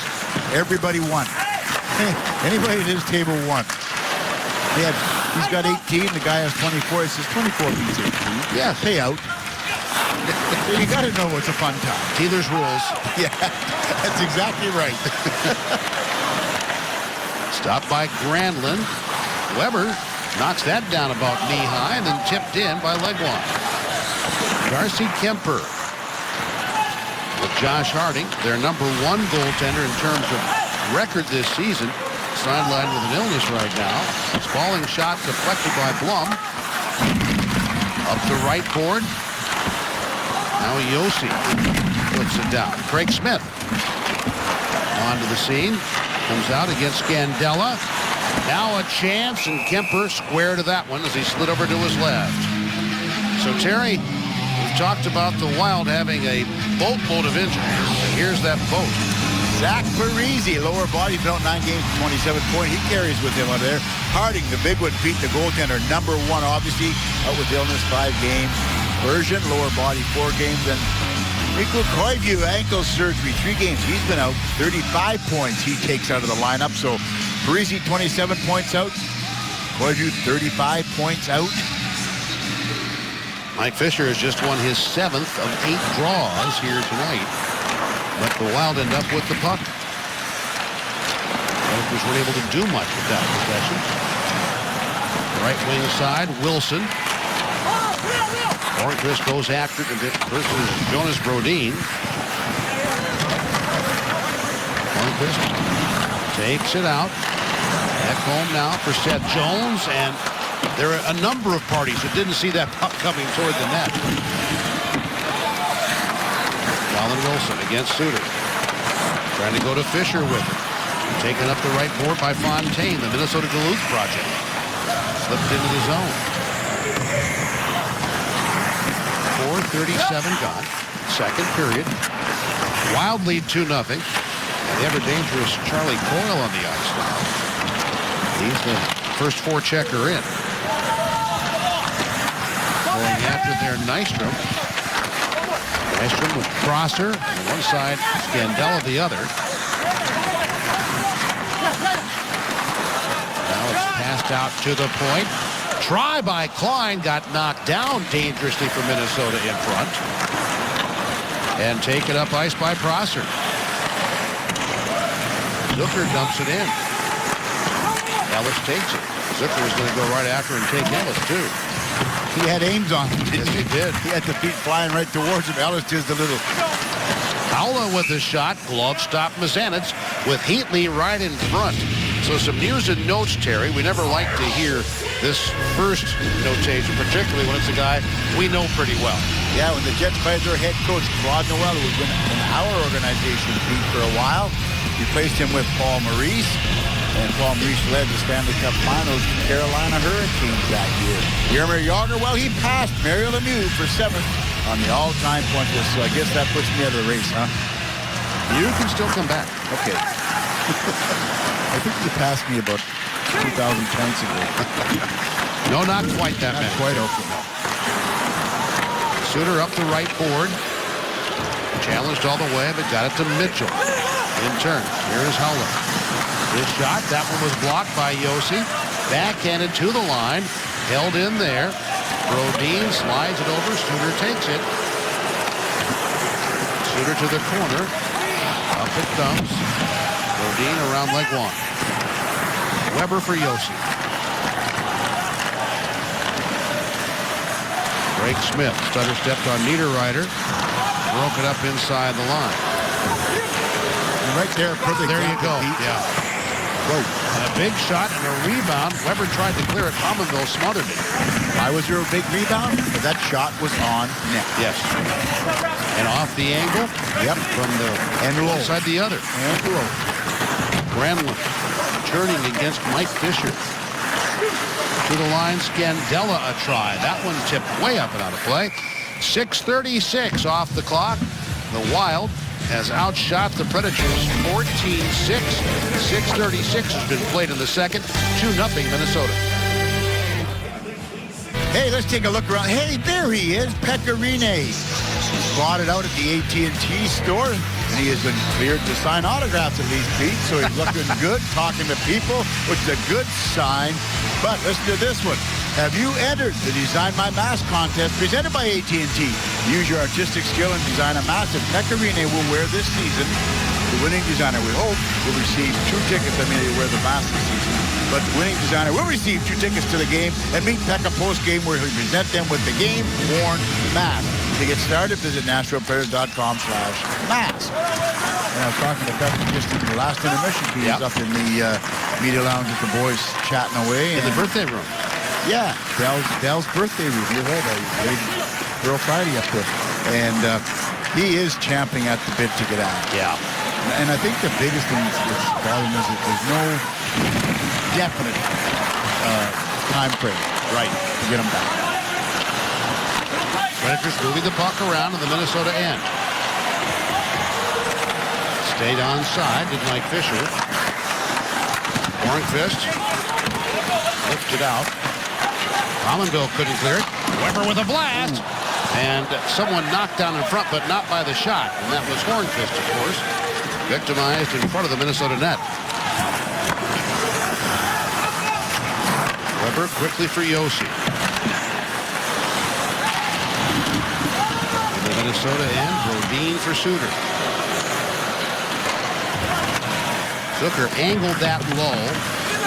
Everybody won. Anybody at his table won. He's got 18, the guy has 24. He says 24 beats 18. Yes. Pay out. You got to know it's a fun time. Dealer's rules. Yeah, that's exactly right. Stopped by Granlund. Weber knocks that down about knee-high and then tipped in by Legwand. Darcy Kemper with Josh Harding, their number 1 goaltender in terms of record this season, sidelined with an illness right now. His falling shot deflected by Blum. Up the right board. Now Yossi puts it down. Craig Smith onto the scene. Comes out against Scandella. Now a chance, and Kemper square to that one as he slid over to his left. So, Terry, we've talked about the Wild having a boatload of injuries. And here's that boat. Zach Parise, lower body, been out 9 games, 27 points. He carries with him out there. Harding, the big one, Pete, the goaltender, number 1, obviously, out with illness, 5 games. Version, lower body, 4 games, and Mikko Koivu, ankle surgery, 3 games. He's been out. 35 points he takes out of the lineup. So Parise, 27 points out. Koivu, 35 points out. Mike Fisher has just won his 7th of 8 draws here tonight. But the Wild end up with the puck. Predators weren't able to do much with that possession. Right wing side, Wilson. Hornqvist goes after the versus Jonas Brodin. Hornqvist takes it out. Back home now for Seth Jones, and there are a number of parties that didn't see that puck coming toward the net. Colin Wilson against Suter. Trying to go to Fisher with it. Taken up the right board by Fontaine, the Minnesota Duluth project. Slipped into the zone. 4:37 gone. Second period. Wild lead 2-0. And the ever-dangerous Charlie Coyle on the ice now. He's the first forechecker in. Going after their Nystrom. Nystrom with Prosser on one side, Scandella the other. Now it's passed out to the point. Try by Klein, got knocked down dangerously for Minnesota in front. And taken up ice by Prosser. Zucker dumps it in. Ellis takes it. Zucker is going to go right after and take Ellis too. He had Ames on him. Yes, he did. He had the feet flying right towards him. Ellis just a little. Howla with a shot. Glove stop Mazanets with Heatley right in front. So some news and notes, Terry. We never like to hear this first notation, particularly when it's a guy we know pretty well. Yeah, when the Jets fired their head coach, Claude Noel, who was in our organization, Pete, for a while, replaced him with Paul Maurice. And Paul Maurice led the Stanley Cup Finals Carolina Hurricanes that year. Jaromir Jagr, well, he passed Mario Lemieux for 7th on the all-time point list, so I guess that puts me out of the race, huh? You can still come back. Okay. I think you passed me about 2,000 points ago. No, not quite that many. Not quite, okay. Suter up the right board. Challenged all the way, but got it to Mitchell. In turn, here is Howla. His shot, that one was blocked by Josi. Backhanded to the line. Held in there. Brodin slides it over. Suter takes it. Suter to the corner. Up it comes. Brodin around leg one. Weber for Josi. Drake Smith stutter stepped on Niederreiter. Broke it up inside the line. And right there, perfect. There you go. Yeah. Whoa. And a big shot and a rebound. Weber tried to clear it. Pominville smothered it. Why was there a big rebound? But that shot was on net. Yes. And off the angle. Yep. From the and low. side the other. And low. Granlund turning against Mike Fisher. To the line, Scandella a try. That one tipped way up and out of play. 6:36 off the clock. The Wild has outshot the Predators 14-6. 6:36 has been played in the second. 2-0 Minnesota. Hey, let's take a look around. Hey, there he is, Pekka Rinne. Spotted out at the AT&T store, and he has been cleared to sign autographs at least, Pete. So he's looking good, talking to people, which is a good sign. But listen to this one. Have you entered the Design My Mask contest presented by AT&T? Use your artistic skill and design a mask that Pekka Rinne will wear this season. The winning designer, we hope, will receive 2 tickets. I mean, they wear the mask this season. But the winning designer will receive 2 tickets to the game and meet Pekka post-game where he'll present them with the game-worn mask. To get started, visit NashvillePlayers.com/mask. And I was talking to Pekka just in the last intermission. He was up in the media lounge with the boys chatting away. In the birthday room. Yeah, Dell's birthday room. You're right. I played Girl Friday up there. And he is champing at the bit to get out. Yeah. And I think the biggest thing that's bothering is that there's no definite time frame, right, to get him back. Predators moving the puck around to the Minnesota end. Stayed onside, didn't like Fisher. Hornqvist lifted out. Pominville couldn't clear it. Weber with a blast. And someone knocked down in front, but not by the shot. And that was Hornqvist, of course. Victimized in front of the Minnesota net. Weber quickly for Josi. The Minnesota end, Brodin for Suter. Zucker angled that low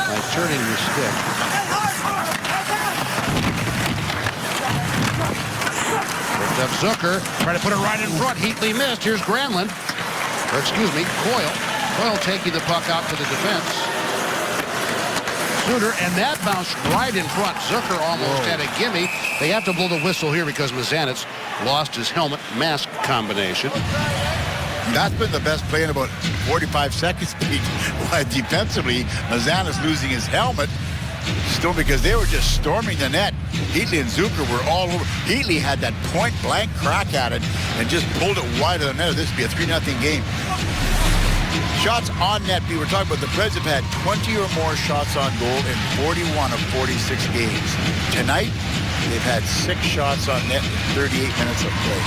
by turning the stick. Steph Zucker trying to put it right in front. Heatley missed. Here's Granlund. Or excuse me, Coyle. Coyle taking the puck out to the defense. Suter, and that bounced right in front. Zucker almost had a gimme. They have to blow the whistle here because Mazanec lost his helmet mask combination. That's been the best play in about 45 seconds, Pete. Defensively, Mazanec losing his helmet. Still, because they were just storming the net. Heatley and Zucker were all over. Heatley had that point-blank crack at it and just pulled it wide of the net. This would be a 3-0 game. Shots on net. We were talking about the Preds have had 20 or more shots on goal in 41 of 46 games. Tonight, they've had 6 shots on net in 38 minutes of play.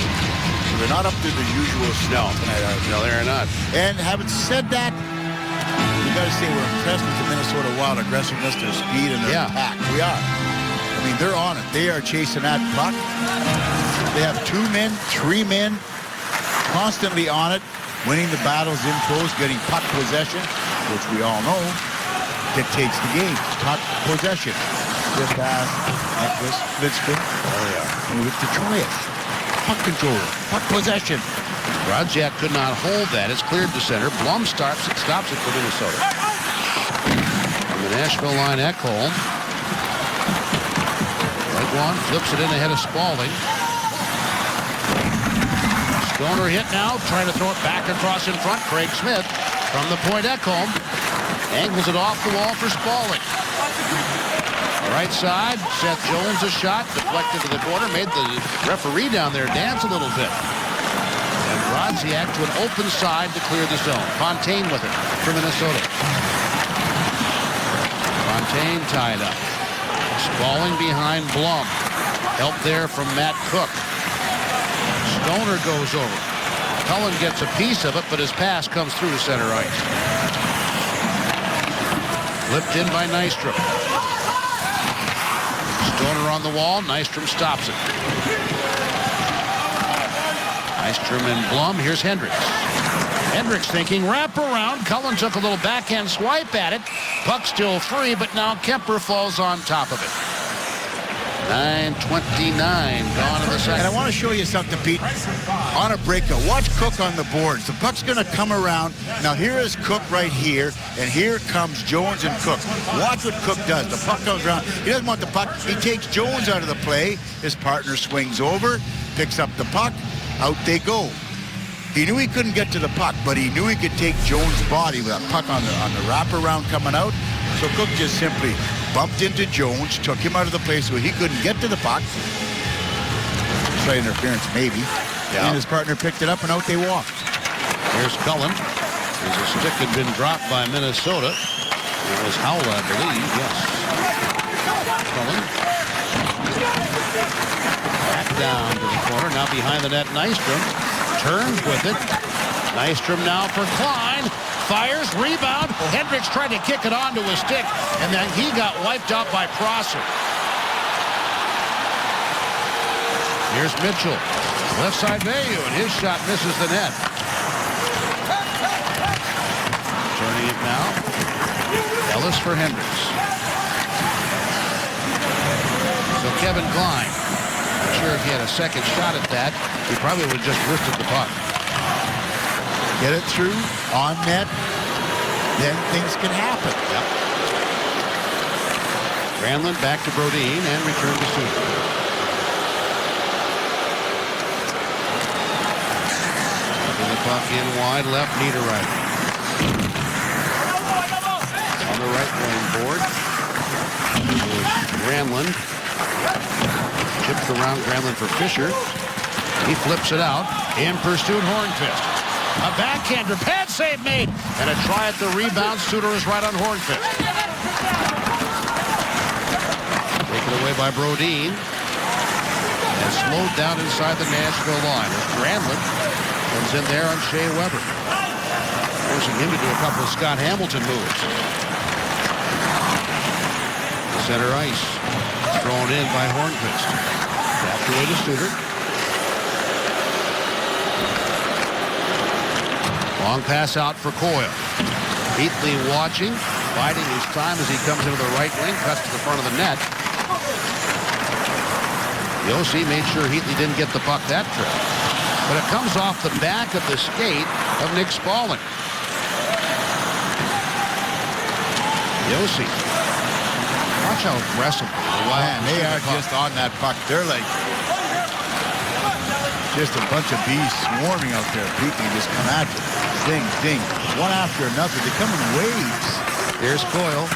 So they're not up to the usual snuff tonight. No, they're not. And having said that, we got to say we're impressed with the Minnesota Wild aggressiveness, their speed, and their attack. We are. I mean, they're on it. They are chasing that puck. They have 2 men, 3 men, constantly on it, winning the battles in close, getting puck possession, which we all know dictates the game. Puck possession. Just as Nicholas Lidstrom with Detroit. Puck control, puck possession. Brodziak could not hold that. It's cleared to center. Blum stops it for Minnesota. From the Nashville line, Ekholm. Right one, flips it in ahead of Spaulding. Stoner hit now, trying to throw it back across in front. Craig Smith from the point. Ekholm angles it off the wall for Spaulding. Right side, Seth Jones a shot, deflected to the corner, made the referee down there dance a little bit. And Brodziak to an open side to clear the zone. Fontaine with it for Minnesota. Fontaine tied up. Spaulding behind Blum. Help there from Matt Cook. Stoner goes over. Cullen gets a piece of it, but his pass comes through to center ice. Flipped in by Nystrom. Stoner on the wall. Nystrom stops it. Nystrom and Blum. Here's Hendricks. Hendricks thinking wrap around. Cullen took a little backhand swipe at it. Puck still free, but now Kemper falls on top of it. 9:29 gone in the second. And I want to show you something, Pete. On a breakout, watch Cook on the boards. The puck's going to come around. Now here is Cook right here, and here comes Jones and Cook. Watch what Cook does. The puck comes around. He doesn't want the puck. He takes Jones out of the play. His partner swings over, picks up the puck. Out they go. He knew he couldn't get to the puck, but he knew he could take Jones' body with that puck on the wraparound coming out. So Cook just simply bumped into Jones, took him out of the play so he couldn't get to the puck. Slight interference, maybe. Yeah. And his partner picked it up, and out they walked. Here's Cullen. As a stick had been dropped by Minnesota. It was Howell, I believe. Yes. Cullen. Back down to the corner. Now behind the net, Nystrom. Turns with it. Nystrom now for Klein. Fires, rebound. Hendricks tried to kick it onto his stick, and then he got wiped out by Prosser. Here's Mitchell. Left side Mayu, and his shot misses the net. Turning it now. Ellis for Hendricks. So Kevin Klein. I'm sure if he had a second shot at that, he probably would have just wristed the puck. Get it through, on net, then things can happen. Yep. Granlund back to Brodin and return to Suter. The puck in wide left, Niederreiter. On the right wing board. Granlund. Chipped around Granlund for Fisher. He flips it out. In pursuit, Hornqvist. A backhander, pad save made, and a try at the rebound. Suter is right on Hornqvist. Taken away by Brodin. And slowed down inside the Nashville line. As Granlund comes in there on Shea Weber. Forcing him to do a couple of Scott Hamilton moves. Center ice. Thrown in by Hornqvist. Back away to Suter. Long pass out for Coyle. Heatley watching, biding his time as he comes into the right wing, cuts to the front of the net. Yossi made sure Heatley didn't get the puck that trip. But it comes off the back of the skate of Nick Spaulding. Yossi. Watch how aggressive. Man, they are just on that puck. They're like just a bunch of bees swarming out there. Pete, they just come at you. Ding, ding. One after another. They come in waves. Here's Coyle.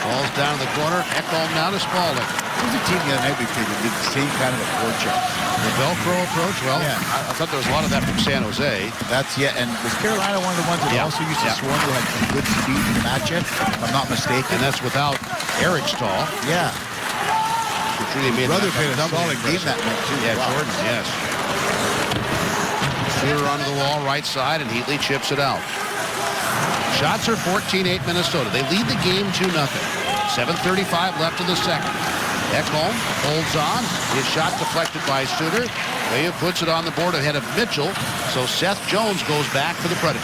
Ball's down in the corner. Ekholm now to Spaulding. There's a team the other night we played that did the same kind of approach. The Velcro approach. Well, Yeah. I thought there was a lot of that from San Jose. That's, yeah, and was Carolina one of the ones that also used to swarm who had some good speed to match it, if I'm not mistaken? And that's without Eric Stahl. Yeah. Which really made Brother that played a doubly solid game impressive. that night, too. Yeah, Wow. Jordan, yes. Shooter onto the wall, right side, and Heatley chips it out. Shots are 14-8 Minnesota. They lead the game 2-0. 7:35 left in the second. Ekholm holds on. His shot deflected by Suter. William puts it on the board ahead of Mitchell. So Seth Jones goes back for the Predators.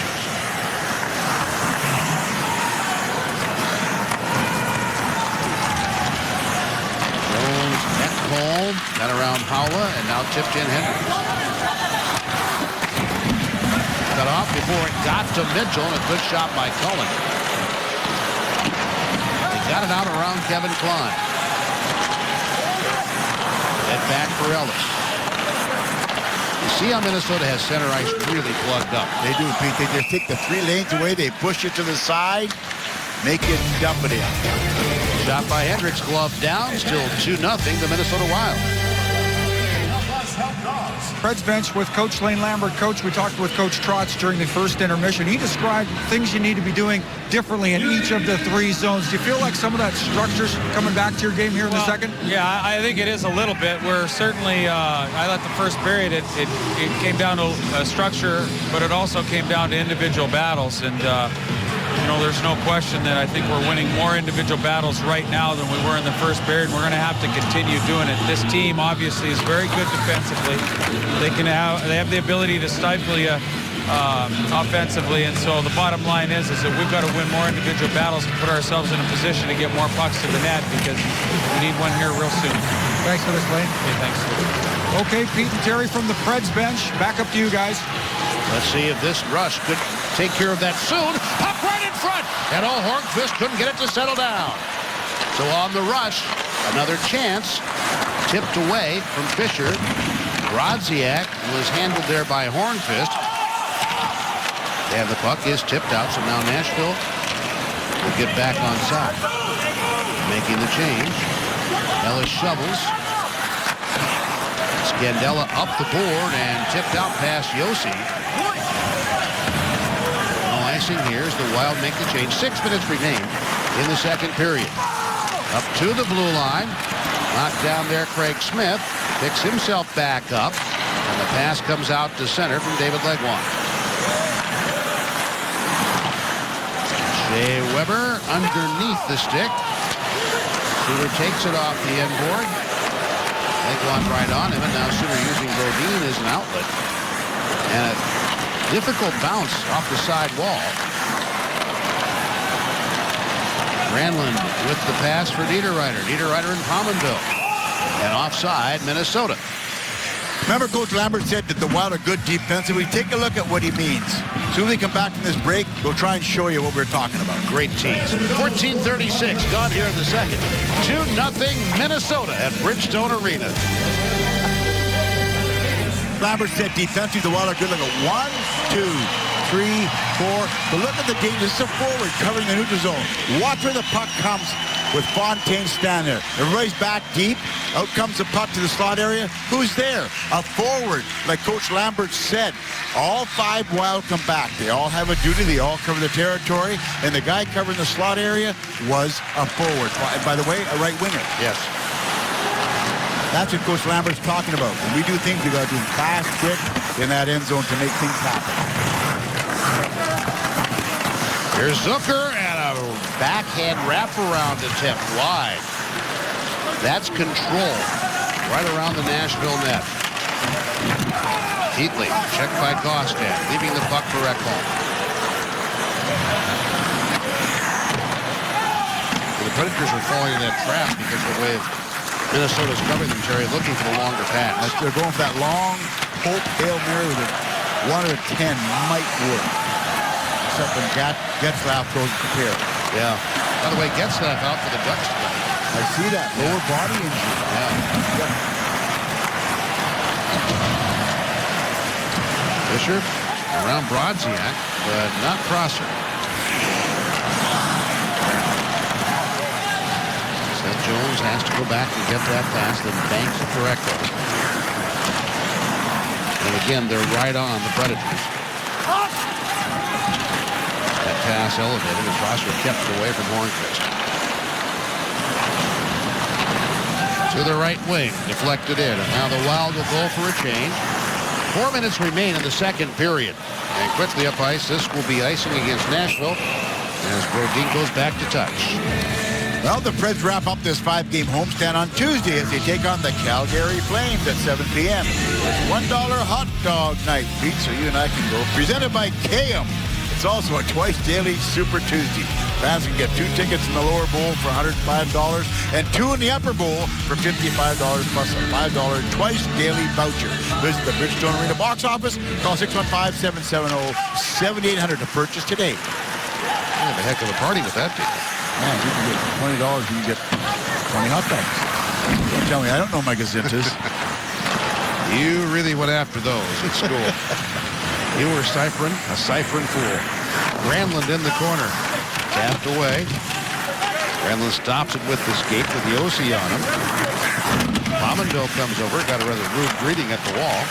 Jones, Ekholm, got around Haula, and now tipped in Hendricks. Cut off before it got to Mitchell, and a good shot by Cullen. They got it out around Kevin Klein. Head back for Ellis. You see how Minnesota has center ice really plugged up. They do, Pete. They just take the 3 lanes away. They push it to the side, make it dump it in. Shot by Hendricks, glove down, still 2-0 the Minnesota Wild. Preds bench with Coach Lane Lambert. Coach, we talked with Coach Trotz during the first intermission. He described things you need to be doing differently in each of the 3 zones. Do you feel like some of that structure's coming back to your game here in the second? Yeah, I think it is a little bit. We're certainly, I thought the first period, it came down to structure, but it also came down to individual battles. And, you know, there's no question that I think we're winning more individual battles right now than we were in the first period. We're going to have to continue doing it. This team obviously is very good defensively. They have the ability to stifle you offensively, and so the bottom line is that we've got to win more individual battles and put ourselves in a position to get more pucks to the net, because we need one here real soon. Thanks for this, Lane. Okay, thanks. Okay, Pete and Terry from the Preds bench. Back up to you guys. Let's see if this rush could take care of that soon. Puck right in front. And Hornqvist couldn't get it to settle down. So on the rush, another chance. Tipped away from Fisher. Brodziak was handled there by Hornqvist. And the puck is tipped out, so now Nashville will get back on side. Making the change. Ellis shovels. Scandella up the board and tipped out past Yossi. No icing here as the Wild make the change. 6 minutes remain in the second period. Up to the blue line. Knocked down there Craig Smith. Picks himself back up. And the pass comes out to center from David Legwand. Shea Weber underneath the stick. Suter takes it off the end board. Legwand right on him, and now Suter using Bodine as an outlet. And a difficult bounce off the side wall. Granlund with the pass for Niederreiter. Niederreiter in Pominville. And offside, Minnesota. Remember, Coach Lambert said that the Wild are good defensively. Take a look at what he means. As soon as we come back from this break, we'll try and show you what we're talking about. Great tease. 14:36 gone here in the second. 2-0 Minnesota at Bridgestone Arena. Lambert said defensively, the Wild are good. Look at 1, 2, 3, 4. But look at the danger. This is a forward covering the neutral zone. Watch where the puck comes with Fontaine standing there. Everybody's back deep. Out comes the puck to the slot area. Who's there? A forward, like Coach Lambert said. All 5 Wild come back. They all have a duty. They all cover the territory. And the guy covering the slot area was a forward. By the way, a right winger. Yes. That's what Coach Lambert's talking about. When we do things, we got to do them fast, quick, in that end zone to make things happen. Here's Zucker and a backhand wraparound attempt wide. That's control right around the Nashville net. Heatley checked by Kostan, leaving the puck for Ekholm. The Predators are falling in that trap because of the way Minnesota's covering them, Terry, looking for the longer pass. They're going for that long Hope Hail Mary with 1 or 10 might work. Except when Getzlaff goes to prepare. Yeah. By the way, Getzlaff out for the Ducks tonight. I see that. Lower body injury. Yeah. Fisher around Brodziak, but not Prosser. Seth Jones has to go back and get that pass, then banks it for Echo. And again, they're right on the Predators. That pass elevated and Prosser kept it away from Hornqvist. To the right wing, deflected in, and now the Wild will go for a change. 4 minutes remain in the second period. And quickly up ice, this will be icing against Nashville as Brodin goes back to touch. Well, the Preds wrap up this 5-game homestand on Tuesday as they take on the Calgary Flames at 7 p.m. It's $1 hot dog night. Pete, so you and I can go. Presented by KM. It's also a twice daily Super Tuesday. Fans can get 2 tickets in the lower bowl for $105 and 2 in the upper bowl for $55 plus a $5 twice daily voucher. Visit the Bridgestone Arena box office. Call 615-770-7800 to purchase today. Have a heck of a party with that deal. Man, you can get $20, you can get 20 hot dogs. Don't tell me, I don't know my gazintas. You really went after those at school. You were ciphering a ciphering fool. Granlund in the corner. Tapped away. Granlund stops it with the skate with the OC on him. Pominville comes over, got a rather rude greeting at the wall.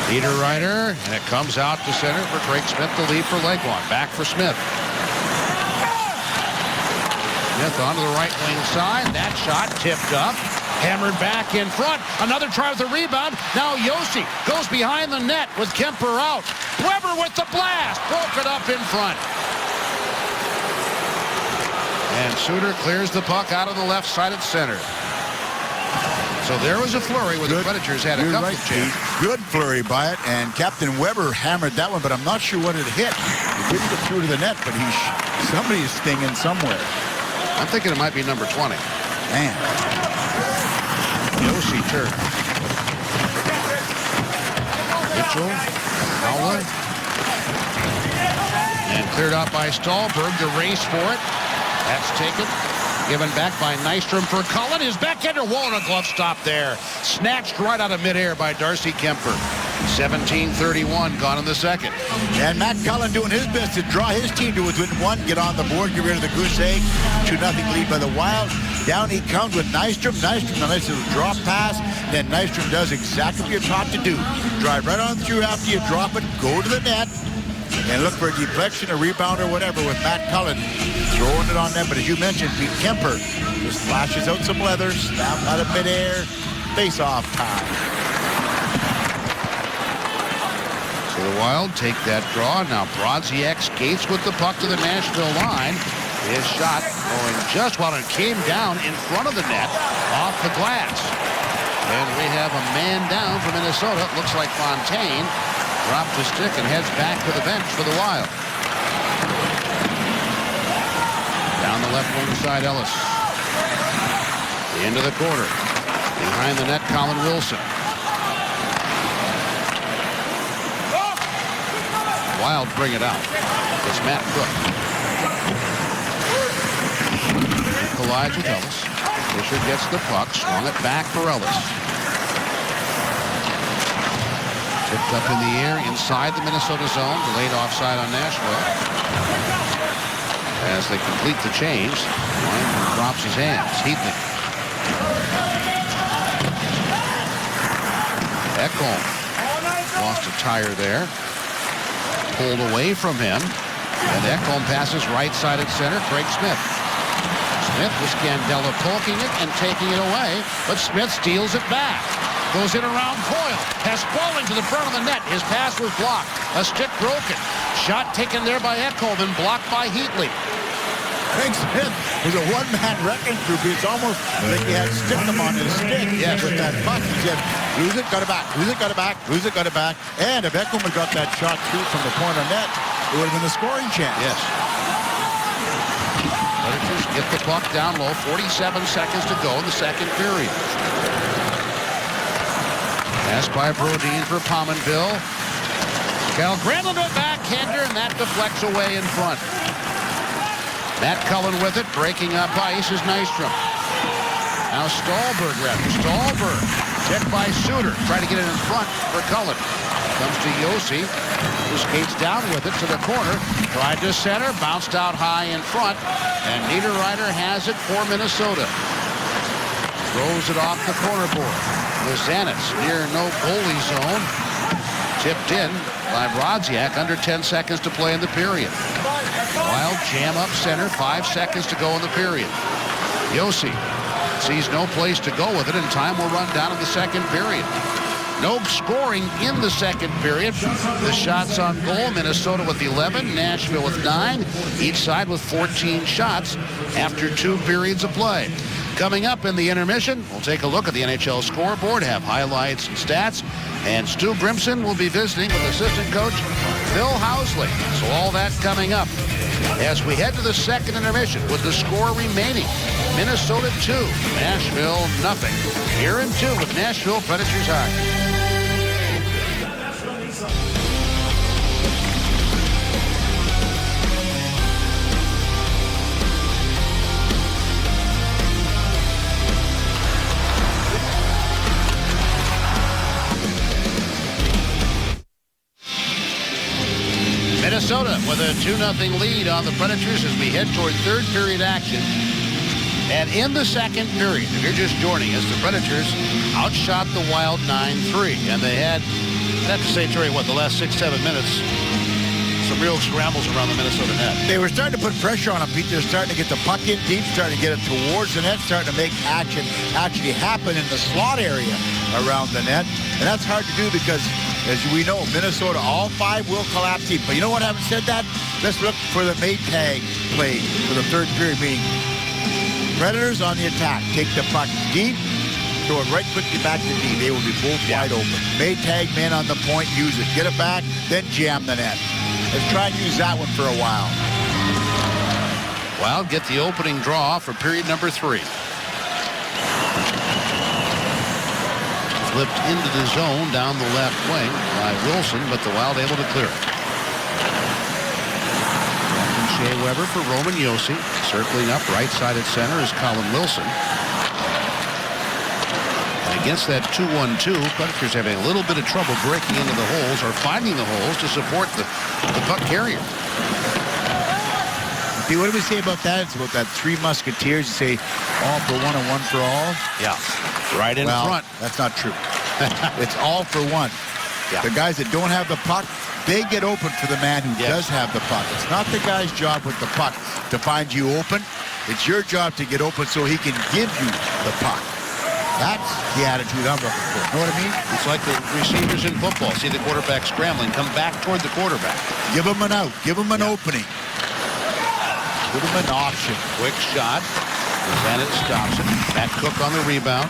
Peter Ryder, and it comes out to center for Craig Smith to lead for Legwand. Back for Smith. Smith onto the right wing side. That shot tipped up. Hammered back in front. Another try with the rebound. Now Yossi goes behind the net with Kemper out. Weber with the blast. Broke it up in front. And Suter clears the puck out of the left side at center. So there was a flurry where the Predators had a couple of chances. Good flurry by it, and Captain Weber hammered that one, but I'm not sure what it hit. He didn't get through to the net, but somebody's stinging somewhere. I'm thinking it might be number 20. Man. Yossi turn. Mitchell, Howler. And cleared out by Stahlberg. The race for it. That's taken. Given back by Nystrom for Cullen. His backhander. Whoa, and a glove stop there. Snatched right out of midair by Darcy Kemper. 17:31 gone in the second. And Matt Cullen doing his best to draw his team to within 1. Get on the board. Get rid of the goose egg. 2-0 lead by the Wild. Down he comes with Nystrom. Nystrom, a nice little drop pass. Then Nystrom does exactly what you're taught to do. Drive right on through after you drop it. Go to the net. And look for a deflection, a rebound, or whatever with Matt Cullen throwing it on them. But as you mentioned, Pete Kemper just flashes out some leather, snap out of midair, face-off time. So the Wild take that draw. Now Brodziak skates with the puck to the Nashville line. His shot going just while it came down in front of the net off the glass. And we have a man down for Minnesota. It looks like Fontaine dropped the stick and heads back to the bench for the Wild. Down the left wing side, Ellis. Into the corner. Behind the net, Colin Wilson. Wild bring it out. It's Matt Cook. Collides with Ellis. Fisher gets the puck. Swung it back for Ellis. Tipped up in the air inside the Minnesota zone. Delayed offside on Nashville. As they complete the change, Ryan drops his hands. Heatley. Ekholm lost a tire there. Pulled away from him. And Ekholm passes right side at center. Craig Smith. Smith with Scandella poking it and taking it away. But Smith steals it back. Goes in around Coyle. Has fallen to the front of the net. His pass was blocked. A stick broken. Shot taken there by Ekholm and blocked by Heatley. Craig Smith was a one-man wrecking group. It's almost like he had Stickum on his stick. Yes. With that puck. He said, lose it, got it back. Lose it, got it back. Lose it, got it back. And if Ekholm had got that shot through from the corner net, it would have been a scoring chance. Yes. Predators get the puck down low. 47 seconds to go in the second period. Pass by Brodin for Pominville. Cal Granlund to a backhander, and that deflects away in front. Matt Cullen with it, breaking up ice is Nystrom. Now Stallberg after Stallberg. Checked by Suter. Trying to get it in front for Cullen. Comes to Yossi, who skates down with it to the corner. Tried to center, bounced out high in front, and Niederreiter has it for Minnesota. Throws it off the corner board. Lozanitz near no goalie zone. Tipped in by Brodziak. Under 10 seconds to play in the period. Wild jam up center. 5 seconds to go in the period. Yossi sees no place to go with it, and time will run down in the second period. No scoring in the second period. The shots on goal, Minnesota with 11, Nashville with 9, each side with 14 shots after 2 periods of play. Coming up in the intermission, we'll take a look at the NHL scoreboard, have highlights and stats, and Stu Grimson will be visiting with assistant coach Phil Housley. So all that coming up as we head to the second intermission with the score remaining. Minnesota 2, Nashville nothing. Here in 2 with Nashville Predators Hockey. Minnesota with a 2-0 lead on the Predators as we head toward third period action. And in the second period, if you're just joining us, the Predators outshot the Wild 9-3. And they had, I'd have to say, Terry, the last 6-7 minutes, some real scrambles around the Minnesota net. They were starting to put pressure on them, Pete. They're starting to get the puck in deep, starting to get it towards the net, starting to make action actually happen in the slot area around the net. And that's hard to do because, as we know, Minnesota, all 5 will collapse deep. But you know what, having said that, let's look for the Maytag play for the third period, meaning Predators on the attack. Take the puck deep, throw it right quickly back to D. They will be both wide open. Maytag man on the point, use it. Get it back, then jam the net. Let's try and use that one for a while. Wild get the opening draw for period number 3. Flipped into the zone down the left wing by Wilson, but the Wild able to clear it. Shea Weber for Roman Yossi. Circling up right side at center is Colin Wilson. And against that 2-1-2, Predators having a little bit of trouble breaking into the holes or finding the holes to support the puck carrier. See, what do we say about that? It's about that 3 Musketeers. You say all for one and one for all. Yeah, right in front. That's not true. It's all for one. Yeah. The guys that don't have the puck, they get open for the man who does have the puck. It's not the guy's job with the puck to find you open. It's your job to get open so he can give you the puck. That's the attitude I'm looking for. Know what I mean? It's like the receivers in football. See the quarterback scrambling, come back toward the quarterback. Give him an out. Give him an opening. Give him an option. Quick shot. Zanet stops it. Matt Cook on the rebound.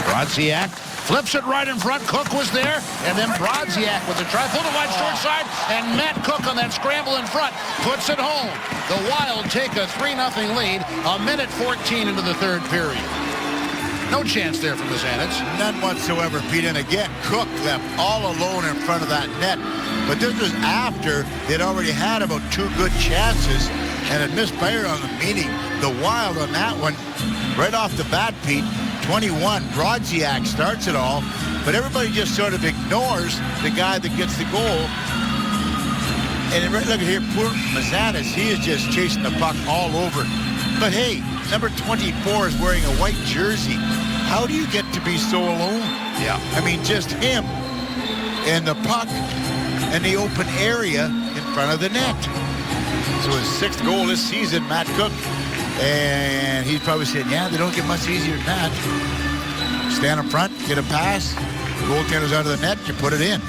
Brodziak flips it right in front. Cook was there. And then Brodziak with the try. Pulled it wide short side. And Matt Cook on that scramble in front puts it home. The Wild take a 3-0 lead. 1:14 into the third period. No chance there from the Zanets. None whatsoever, Pete. And again, Cook left all alone in front of that net. But this was after they'd already had about 2 good chances and had misfired on them, meaning the Wild on that one, right off the bat, Pete, 21. Brodziak starts it all, but everybody just sort of ignores the guy that gets the goal. And look at here, poor Mazanis, he is just chasing the puck all over. But hey, number 24 is wearing a white jersey. How do you get to be so alone? Yeah. I mean, just him and the puck and the open area in front of the net. So his 6th goal this season, Matt Cook. And he's probably saying, yeah, they don't get much easier than that. Stand in front, get a pass, goaltender's out of the net, you put it in.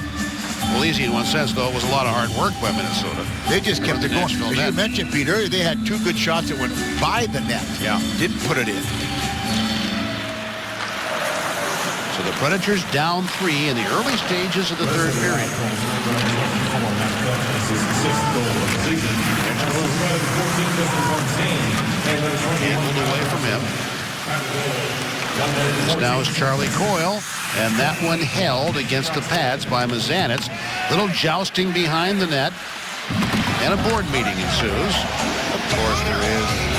Well, easy in one sense, though. It was a lot of hard work by Minnesota. They just kept it going. As you mentioned, Pete, earlier, they had 2 good shots that went by the net. Yeah. Didn't put it in. So So the Predators down 3 in the early stages of the third period. Handled away from him. This now is Charlie Coyle, and that one held against the pads by Mazanec. Little jousting behind the net, and a board meeting ensues. Of course there is.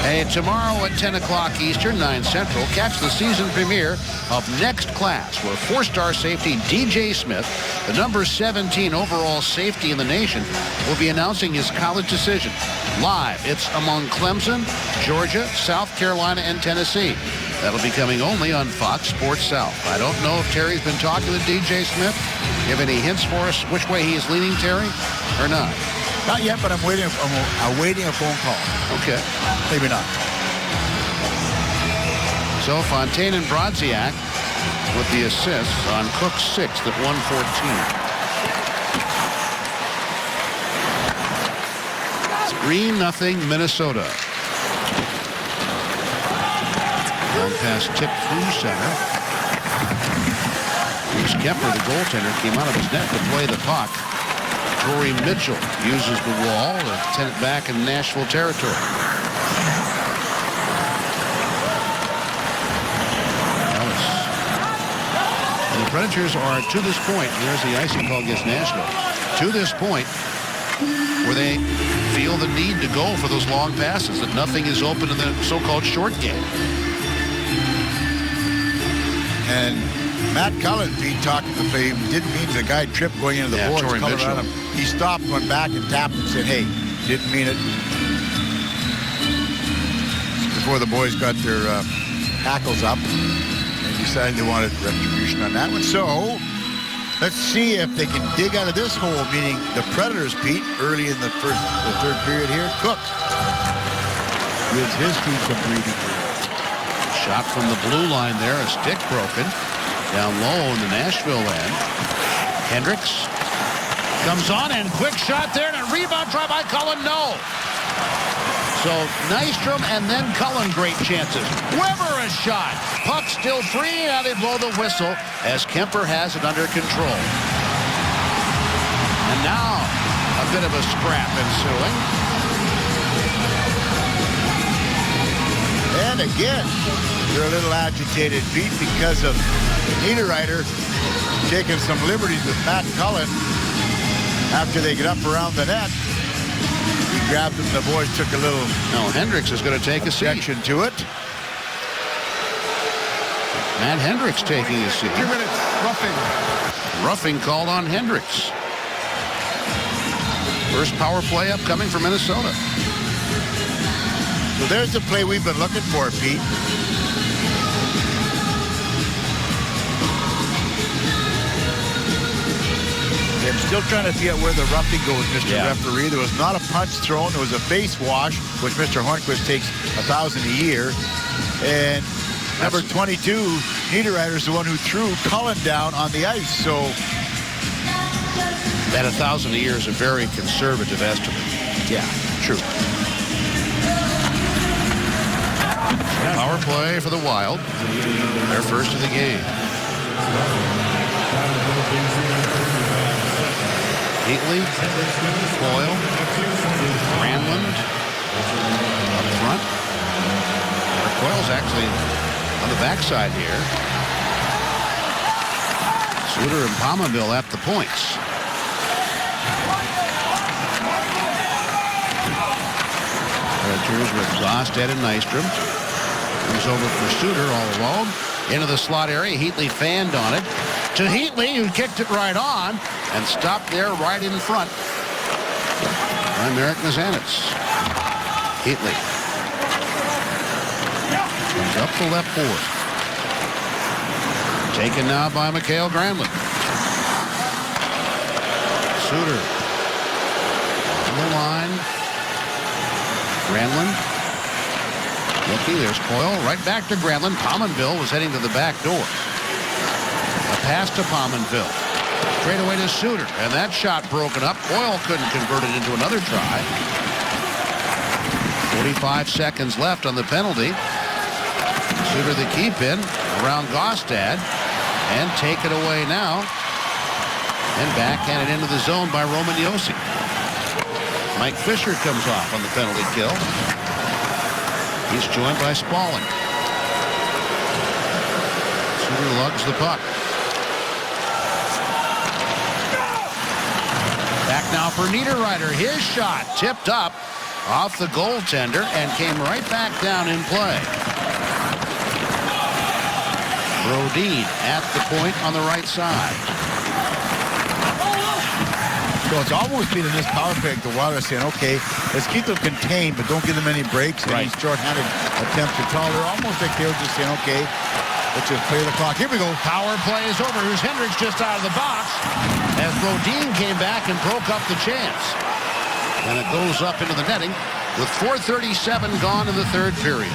Hey, tomorrow at 10 o'clock Eastern, 9 Central, catch the season premiere of Next Class, where 4-star safety DJ Smith, the number 17 overall safety in the nation, will be announcing his college decision. Live, it's among Clemson, Georgia, South Carolina, and Tennessee. That'll be coming only on Fox Sports South. I don't know if Terry's been talking to DJ Smith. You have any hints for us which way he is leaning, Terry, or not? Not yet, but I'm awaiting a phone call. Okay. Maybe not. So Fontaine and Brodziak with the assists on Cook's 6th at 1:14. 3-0 Minnesota. Long pass tipped through center. Bruce Kemper, the goaltender, came out of his net to play the puck. Torrey Mitchell uses the wall to send it back in Nashville territory. And the Predators are to this point, there's the icing call against Nashville, to this point where they feel the need to go for those long passes, that nothing is open in the so-called short game. And Matt Cullen, he talking to him, didn't mean the guy tripped going into the boards. He stopped, went back and tapped and said, hey, didn't mean it. Before the boys got their hackles up and decided they wanted retribution on that one. So let's see if they can dig out of this hole, meaning the Predators, Pete, early in the third period here. Cook gives his feet some breathing. Shot from the blue line there, a stick broken. Down low in the Nashville end. Hendricks comes on and quick shot there and a rebound try by Cullen. No. So Nystrom and then Cullen great chances. Weber a shot. Puck still free. Now they blow the whistle as Kemper has it under control. And now a bit of a scrap ensuing. And again, they're a little agitated, Pete, because of Niederreiter taking some liberties with Matt Cullen after they get up around the net. He grabbed him. The boys took a little. No, Hendricks is going to take a seat. To it. Matt Hendricks taking a seat. 2 minutes. Roughing. Roughing called on Hendricks. First power play upcoming for Minnesota. So there's the play we've been looking for, Pete. I'm still trying to figure out where the roughing goes, Mr. Referee. There was not a punch thrown. There was a face wash, which Mr. Hornquist takes 1,000 a year. And number 22, Niederreiter, is the one who threw Cullen down on the ice. So that 1,000 a year is a very conservative estimate. Yeah, true. Power play for the Wild. Their first of the game. Heatley, Coyle, Granlund up front. Coyle's actually on the backside here. Suter and Pominville at the points. Predators with Gostad and Nystrom. Comes over for Suter all alone. Into the slot area. Heatley fanned on it. To Heatley, who kicked it right on and stopped there right in front by Marek Mazanec. Heatley comes up the left board. Taken now by Mikael Granlund. Suter on the line. Granlund. Looking, there's Coyle. Right back to Granlund. Pominville was heading to the back door. A pass to Pominville. Straight away to Suter. And that shot broken up. Coyle couldn't convert it into another try. 45 seconds left on the penalty. Suter the keep in around Gaustad and take it away now. And backhanded into the zone by Roman Josi. Mike Fisher comes off on the penalty kill. He's joined by Spaulding. Suter lugs the puck. Back now for Niederreiter. His shot tipped up off the goaltender and came right back down in play. Brodin at the point on the right side. So it's almost been in this power play, the Wild are saying, okay, let's keep them contained, but don't give them any breaks. Right. Any short-handed attempts to call. They're almost like they're just saying, okay, let's just play the clock. Here we go. Power play is over. Here's Hendricks just out of the box as Brodin came back and broke up the chance. And it goes up into the netting with 4:37 gone in the third period.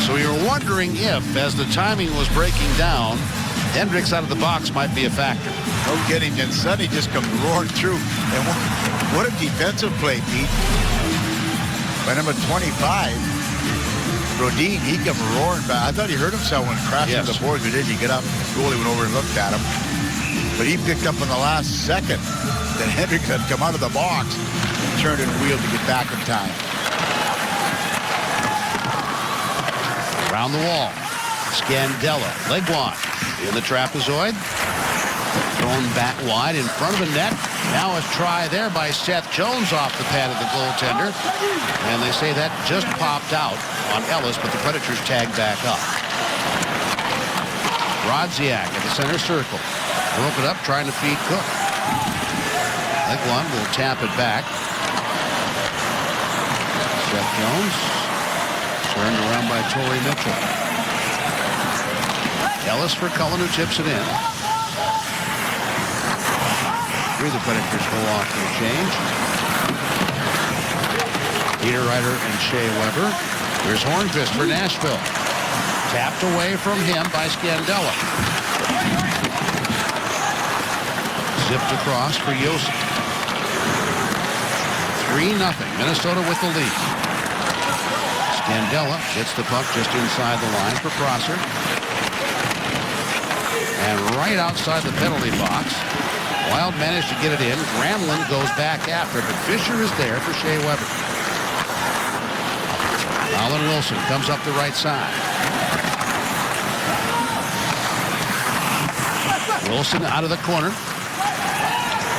So you're wondering if, as the timing was breaking down, Hendricks out of the box might be a factor. No kidding. And suddenly just comes roaring through. And what a defensive play, Pete. By number 25, Brodin, he came roaring back. I thought he hurt himself when crashing the boards. But didn't he get up? Goalie went over and looked at him. But he picked up in the last second that Hendricks had come out of the box and turned and wheeled to get back in time. Around the wall. Scandella. Legwand in the trapezoid. Thrown back wide in front of the net. Now a try there by Seth Jones off the pad of the goaltender. And they say that just popped out on Ellis, but the Predators tagged back up. Rodziak at the center circle. Broke it up trying to feed Cook. Legwand will tap it back. Seth Jones turned around by Torrey Mitchell. Ellis for Cullen, who tips it in. Three of the Predators go off for a change. Niederreiter and Shea Weber. Here's Hornqvist for Nashville. Tapped away from him by Scandella. Zipped across for Josi. 3-0. Minnesota with the lead. Scandella gets the puck just inside the line for Prosser. And right outside the penalty box. Wild managed to get it in. Granlund goes back after, but Fisher is there for Shea Weber. Alan Wilson comes up the right side. Wilson out of the corner.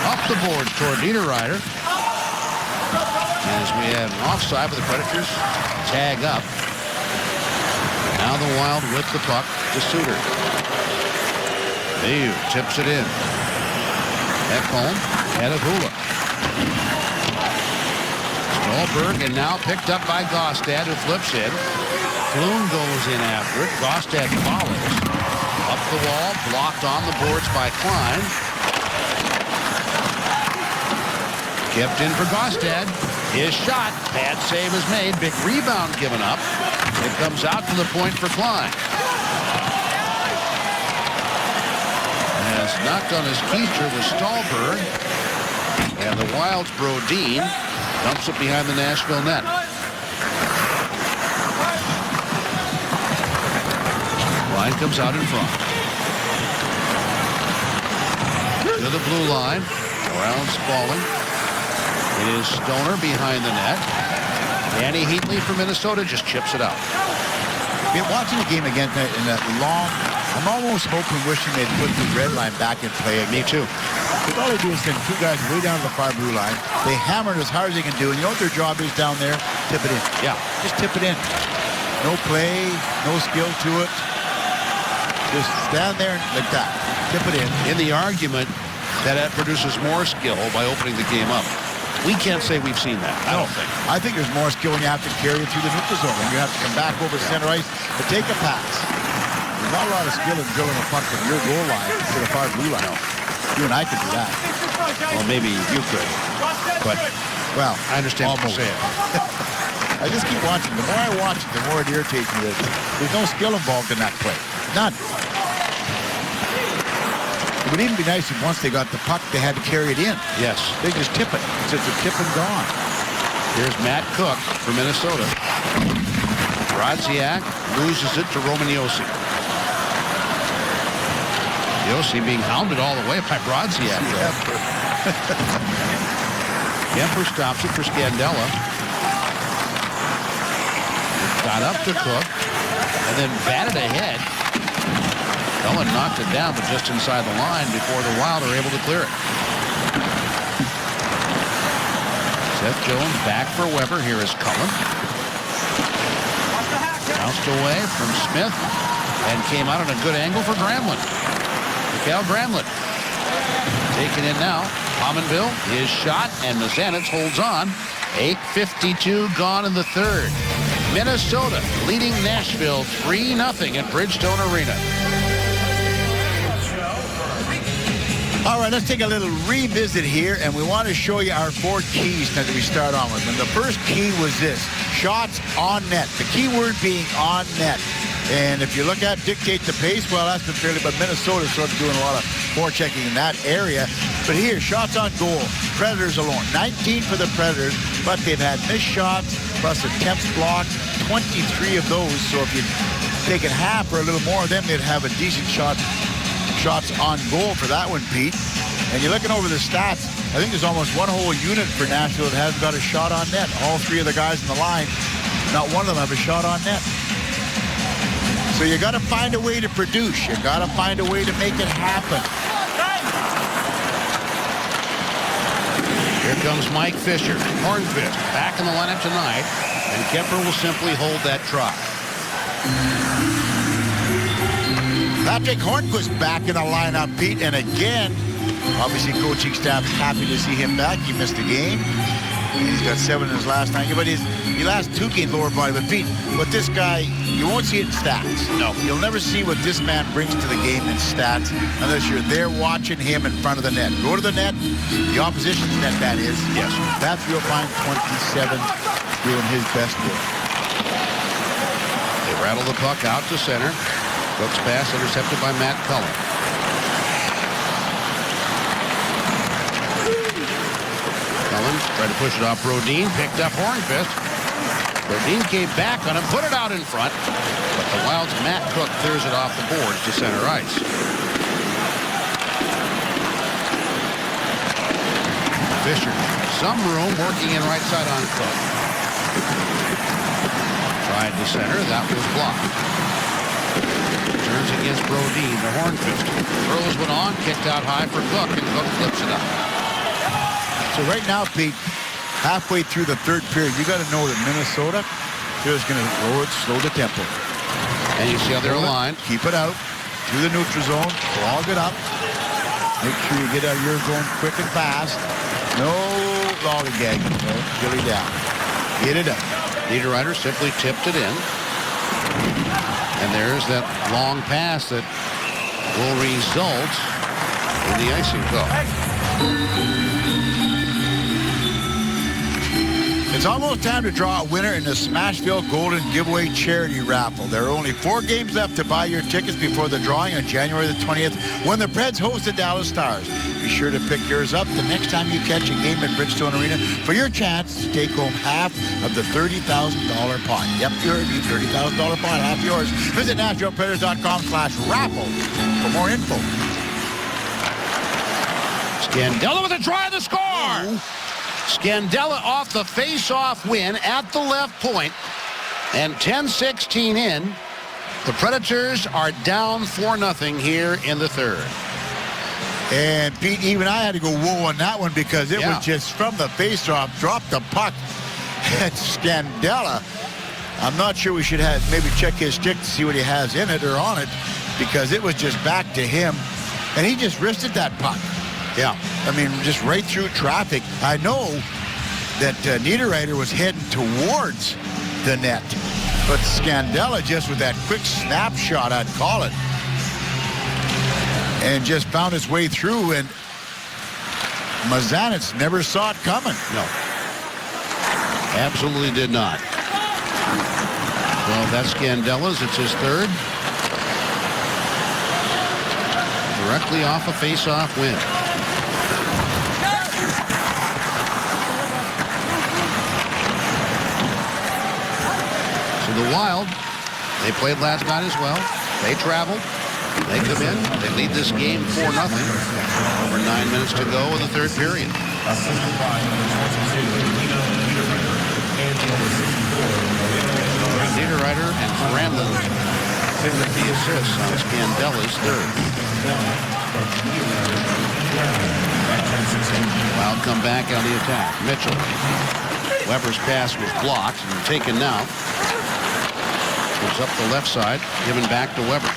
Up the boards toward Niederreiter. As we have an offside, but the Predators tag up. Now the Wild with the puck to Suter. Mayu tips it in. Ekholm ahead of Hula. Stolberg and now picked up by Gaustad, who flips in. Clune goes in after it. Gaustad follows. Up the wall, blocked on the boards by Klein. Kept in for Gaustad. His shot. Bad save is made. Big rebound given up. It comes out to the point for Klein. Has knocked on his keister with Stolberg. And the Wild's Brodin dumps it behind the Nashville net. Line comes out in front. To the blue line. Around Spaulding. It is Stoner behind the net. Danny Heatley from Minnesota just chips it out. Been watching the game again in that long. I'm almost hoping, wishing they'd put the red line back in play again. Me too. Because all they do is send two guys way down to the far blue line. They hammer it as hard as they can do. And you know what their job is down there? Tip it in. Yeah. Just tip it in. No play, no skill to it. Just stand there like that. Tip it in. In the argument that produces more skill by opening the game up. We can't say we've seen that. I don't think. I think there's more skill when you have to carry it through the neutral zone. You have to come back over center ice to take a pass. There's not a lot of skill in drilling a puck from your goal line to the far blue line. You and I could do that. Well, maybe you could. But, well, I understand what you're saying. I just keep watching. The more I watch it, the more it irritates me. There's no skill involved in that play. None. It would even be nice if once they got the puck, they had to carry it in. Yes. They just tip it. It's just a tip and gone. Here's Matt Cook for Minnesota. Brodziak loses it to Roman Josi. Josi being hounded all the way by Brodziak. Kemper stops it for Scandella. Got up to Cook and then batted ahead. Cullen knocked it down, but just inside the line before the Wild are able to clear it. Seth Jones back for Weber. Here is Cullen. Bounced away from Smith and came out on a good angle for Gramlin. Mikael Gramlin taken in now. Pominville, his shot, and Mazanec holds on. 8:52 gone in the third. Minnesota leading Nashville 3-0 at Bridgestone Arena. All right, let's take a little revisit here, and we want to show you our 4 keys that we start on with. And the first key was this: shots on net. The key word being on net. And if you look at dictate the pace, well, that's been fairly, but Minnesota's sort of doing a lot of forechecking in that area. But here, shots on goal. Predators alone, 19 for the Predators, but they've had missed shots plus attempts blocked, 23 of those. So if you take it half or a little more of them, they'd have a decent shots on goal for that one, Pete. And you're looking over the stats, I think there's almost one whole unit for Nashville that hasn't got a shot on net. All 3 of the guys in the line, not one of them have a shot on net. So you got to find a way to produce. You got to find a way to make it happen. Here comes Mike Fisher. Hornqvist back in the lineup tonight, and Kemper will simply hold that try. Patrick Hornqvist back in the lineup, Pete, and again, obviously coaching staff happy to see him back. He missed a game. He's got 7 in his last 9. But his last 2 games lower body. But Pete, what this guy, you won't see it in stats. No. You'll never see what this man brings to the game in stats unless you're there watching him in front of the net. Go to the net, the opposition's net, that is. Yes. That's where you'll find 27 doing his best work. They rattle the puck out to center. Cook's pass intercepted by Matt Cullen. Cullen tried to push it off Brodin, picked up Hornqvist. Brodin came back on him, put it out in front, but the Wild's Matt Cook clears it off the boards to center ice. Fisher, some room working in right side on Cook. Tried to center, that was blocked. Turns against Brodin to Hornqvist. Throws one on, kicked out high for Cook, and Cook flips it up. So right now, Pete, halfway through the third period, you got to know that Minnesota is going to slow the tempo. And you see how they're aligned. Keep it out through the neutral zone, clog it up. Make sure you get out of your zone quick and fast. No lollygagging, no dilly down. Get it up. Niederreiter simply tipped it in. And there's that long pass that will result in the icing call. It's almost time to draw a winner in the Smashville Golden Giveaway Charity Raffle. There are only 4 games left to buy your tickets before the drawing on January the 20th when the Preds host the Dallas Stars. Be sure to pick yours up the next time you catch a game at Bridgestone Arena for your chance to take home half of the $30,000 pot. Yep, you heard me, $30,000 pot, half yours. Visit NashvillePredators.com/raffle for more info. Scandella with a try of the score. Scandella off the face-off win at the left point, and 10:16 in, the Predators are down 4-0 here in the third. And Pete, even I had to go whoa on that one because it was just from the face-off, dropped the puck at Scandella. I'm not sure we should have maybe check his stick to see what he has in it or on it, because it was just back to him, and he just wristed that puck. Yeah. I mean, just right through traffic. I know that Niederreiter was heading towards the net, but Scandella just with that quick snapshot, I'd call it, and just found his way through, and Mazanec never saw it coming. No. Absolutely did not. Well, that's Scandella's. It's his third. Directly off a face-off win. So the Wild, they played last night as well. They traveled. They come in. They lead this game 4-0. Over 9 minutes to go in the third period. Niederreiter and Granlund with the assists on Scandella's third. Wild come back on the attack. Mitchell. Weber's pass was blocked and taken now. Goes up the left side, given back to Weber.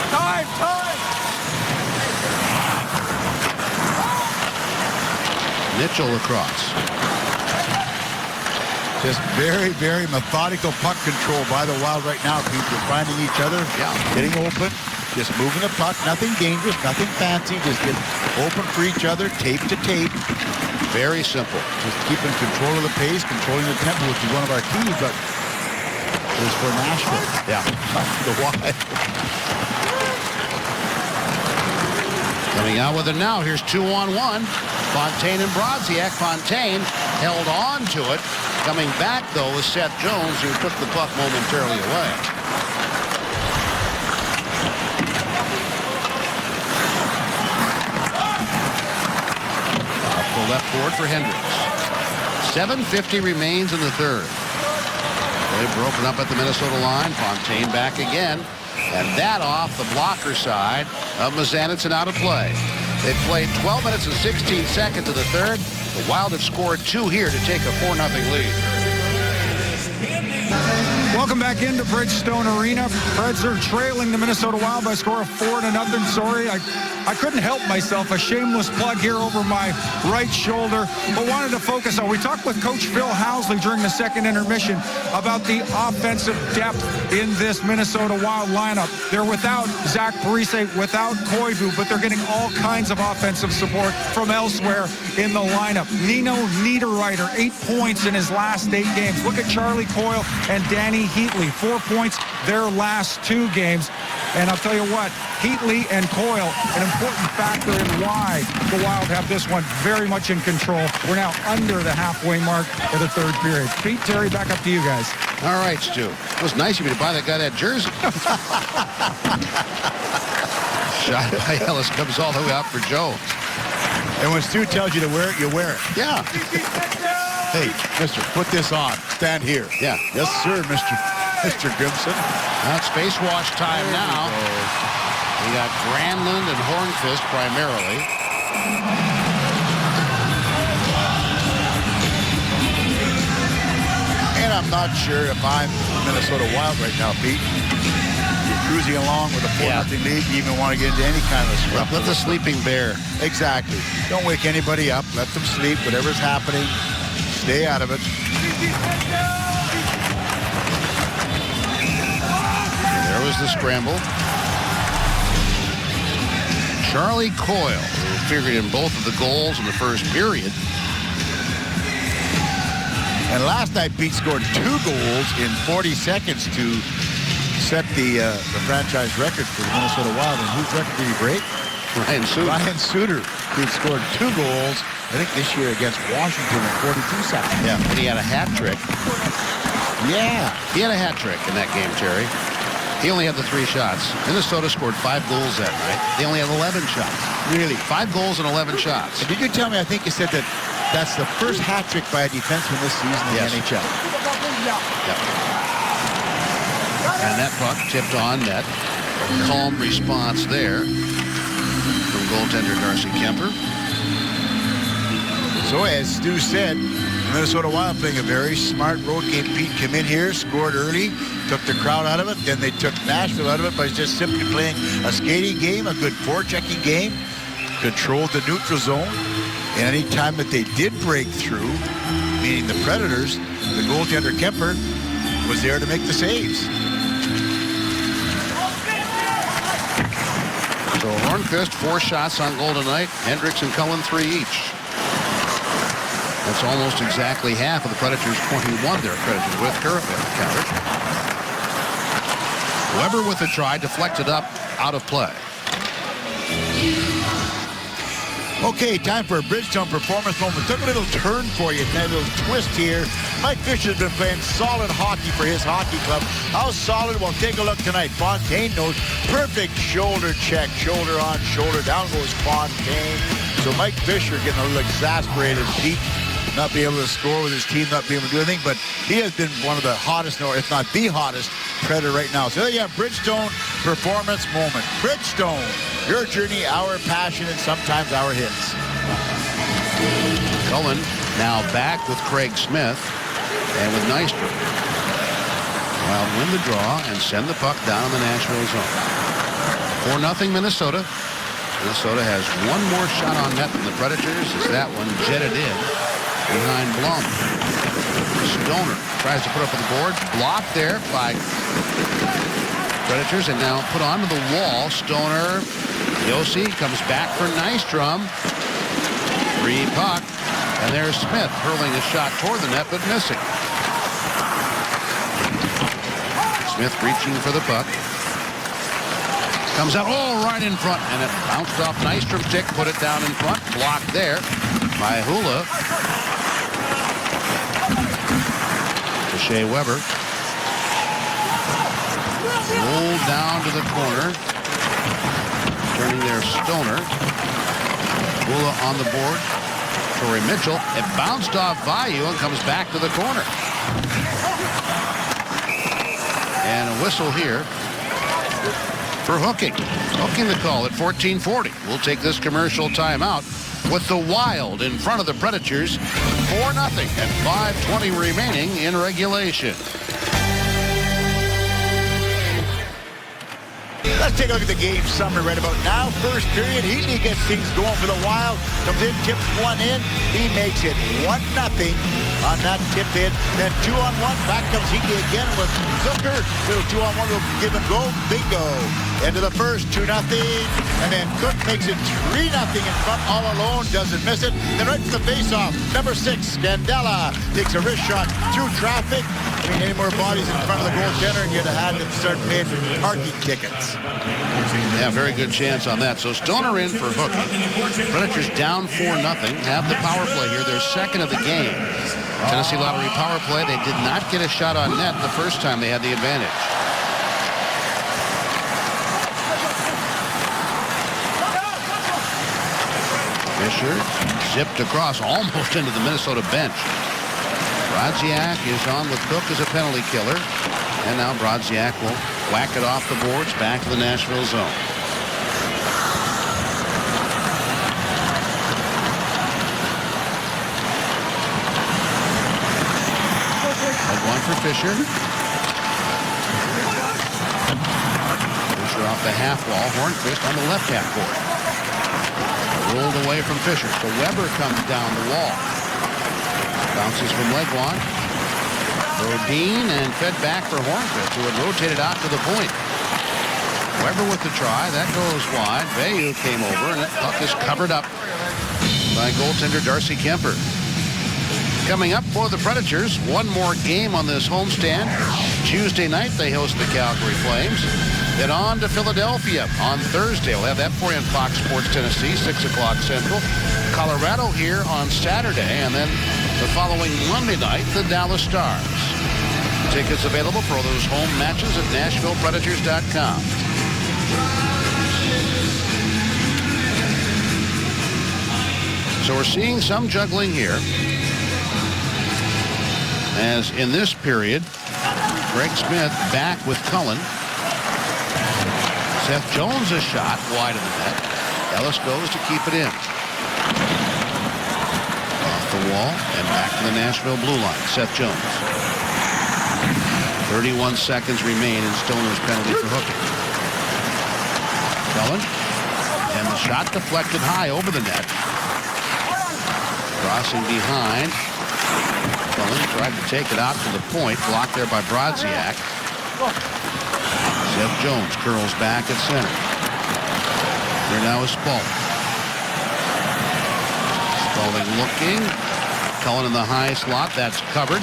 Time! Mitchell across. Just very, very methodical puck control by the Wild right now. People are finding each other, getting open, just moving the puck. Nothing dangerous, nothing fancy. Just get open for each other, tape to tape. Very simple. Just keeping control of the pace, controlling the tempo, which is one of our keys, but it's for Nashville. Yeah. The Wild. Coming out with it now. Here's 2-on-1. Fontaine and Brodziak. Fontaine held on to it. Coming back, though, is Seth Jones, who took the puck momentarily away. Up the left board for Hendricks. 7:50 remains in the third. They've broken up at the Minnesota line. Fontaine back again. And that off the blocker side of Mazanec and out of play. They've played 12 minutes and 16 seconds of the third. The Wild have scored 2 here to take a 4-0 lead. Welcome back into Bridgestone Arena. Preds are trailing the Minnesota Wild by a score of 4-0. Sorry, I couldn't help myself. A shameless plug here over my right shoulder, but wanted to focus on. We talked with Coach Phil Housley during the second intermission about the offensive depth in this Minnesota Wild lineup. They're without Zach Parise, without Koivu, but they're getting all kinds of offensive support from elsewhere in the lineup. Nino Niederreiter, 8 points in his last 8 games. Look at Charlie Coyle and Danny Heatley, 4 points their last 2 games. And I'll tell you what, Heatley and Coyle, an important factor in why the Wild have this one very much in control. We're now under the halfway mark of the third period. Pete, Terry, back up to you guys. All right, Stu. It was nice of you to buy that guy that jersey. Shot by Ellis comes all the way out for Jones. And when Stu tells you to wear it, you wear it. Yeah. Hey, mister, put this on. Stand here. Yeah. Yes, sir, Mr. Grimson. That's face wash time now. We got Granlund and Hornqvist primarily. And I'm not sure if I'm Minnesota Wild right now, Pete. You're cruising along with a 4-0 lead. You even want to get into any kind of scruff. Let the sleeping bear. Exactly. Don't wake anybody up. Let them sleep. Whatever's happening, stay out of it. There was the scramble. Charlie Coyle, who figured in both of the goals in the first period. And last night, Pete scored 2 goals in 40 seconds to set the franchise record for the Minnesota Wild. And whose record did he break? Ryan Suter. Ryan Suter, who scored 2 goals, I think this year against Washington in 42 seconds. Yeah, and he had a hat trick. Yeah. He had a hat trick in that game, Terry. He only had the 3 shots. Minnesota scored 5 goals that night. They only had 11 shots. Really? 5 goals and 11 shots. And did you tell me, I think you said that that's the first hat trick by a defenseman this season in the NHL. Yep. And that puck tipped on net. Calm response there from goaltender Darcy Kemper. So as Stu said, the Minnesota Wild playing a very smart road game. Pete came in here, scored early, took the crowd out of it. Then they took Nashville out of it by just simply playing a skating game, a good forechecking game, controlled the neutral zone. And any time that they did break through, meaning the Predators, the goaltender Kemper was there to make the saves. So Hornqvist, 4 shots on goal tonight. Hendricks and Cullen 3 each. That's almost exactly half of the Predators' 21 they're credited with currently on the counter. Weber with a try, deflected up, out of play. Okay, time for a Bridgestone performance moment. Took a little turn for you, a little twist here. Mike Fisher's been playing solid hockey for his hockey club. How solid? Well, take a look tonight. Fontaine knows perfect shoulder check. Shoulder on shoulder. Down goes Fontaine. So Mike Fisher getting a little exasperated. Deep, not being able to score with his team, not being able to do anything. But he has been one of the hottest, or if not the hottest, Predator right now. So there you have Bridgestone performance moment. Bridgestone, your journey, our passion, and sometimes our hits. Cullen now back with Craig Smith and with Nystrom. Wild win the draw and send the puck down in the Nashville zone. 4-0 Minnesota. Minnesota has one more shot on net than the Predators as that one jetted in behind Blum. Stoner tries to put up with the board. Blocked there by Predators and now put onto the wall. Stoner. Yossi comes back for Nystrom. Free puck. And there's Smith hurling a shot toward the net but missing. Smith reaching for the puck. Comes out, right in front, and it bounced off Nystrom's stick, put it down in front, blocked there by Hula. To Shea Weber. Rolled down to the corner. Turning there, Stoner. Hula on the board. Torrey Mitchell. It bounced off Vayu and comes back to the corner. And a whistle here for hooking. Hooking the call at 14:40. We'll take this commercial timeout with the Wild in front of the Predators. 4-0 and 5:20 remaining in regulation. Let's take a look at the game summary right about now. First period, Heatley gets things going for the Wild. Comes in, tips one in. He makes it 1-0 on that tip in. Then 2-on-1. Back comes Heatley again with Zucker. Little 2-on-1 will give and go. Bingo. Into the first, 2-0. And then Cook makes it 3-0 in front all alone. Doesn't miss it. Then right to the faceoff. Number 6, Scandella takes a wrist shot through traffic. I mean, any more bodies in front of the goaltender and you'd have had to start paying parking tickets. Yeah, very good chance on that. So Stoner in for hooking. Predators down 4-0. Have the power play here. They're second of the game. Tennessee Lottery power play. They did not get a shot on net the first time they had the advantage. Fisher zipped across almost into the Minnesota bench. Brodziak is on with Cook as a penalty killer. And now Brodziak will whack it off the boards back to the Nashville zone. Leg one for Fisher. Fisher off the half wall. Hornqvist on the left half board. Rolled away from Fisher. So Weber comes down the wall. Bounces from Legwand. Rodin and fed back for Hornqvist, who had rotated out to the point. Weber with the try. That goes wide. Vayu came over, and that puck is covered up by goaltender Darcy Kemper. Coming up for the Predators, one more game on this homestand. Tuesday night, they host the Calgary Flames. Then on to Philadelphia on Thursday. We'll have that for you on Fox Sports Tennessee, 6 o'clock Central. Colorado here on Saturday, and then the following Monday night, the Dallas Stars. Tickets available for all those home matches at NashvillePredators.com. So we're seeing some juggling here. As in this period, Craig Smith back with Cullen. Seth Jones a shot wide of the net. Ellis goes to keep it in. Off the wall and back to the Nashville blue line. Seth Jones. 31 seconds remain in Stoner's penalty for hooking. Cullen. And the shot deflected high over the net. Crossing behind. Cullen tried to take it out to the point. Blocked there by Brodziak. Seth Jones curls back at center. Here now is Spaulding. Spaulding looking. Cullen in the high slot. That's covered.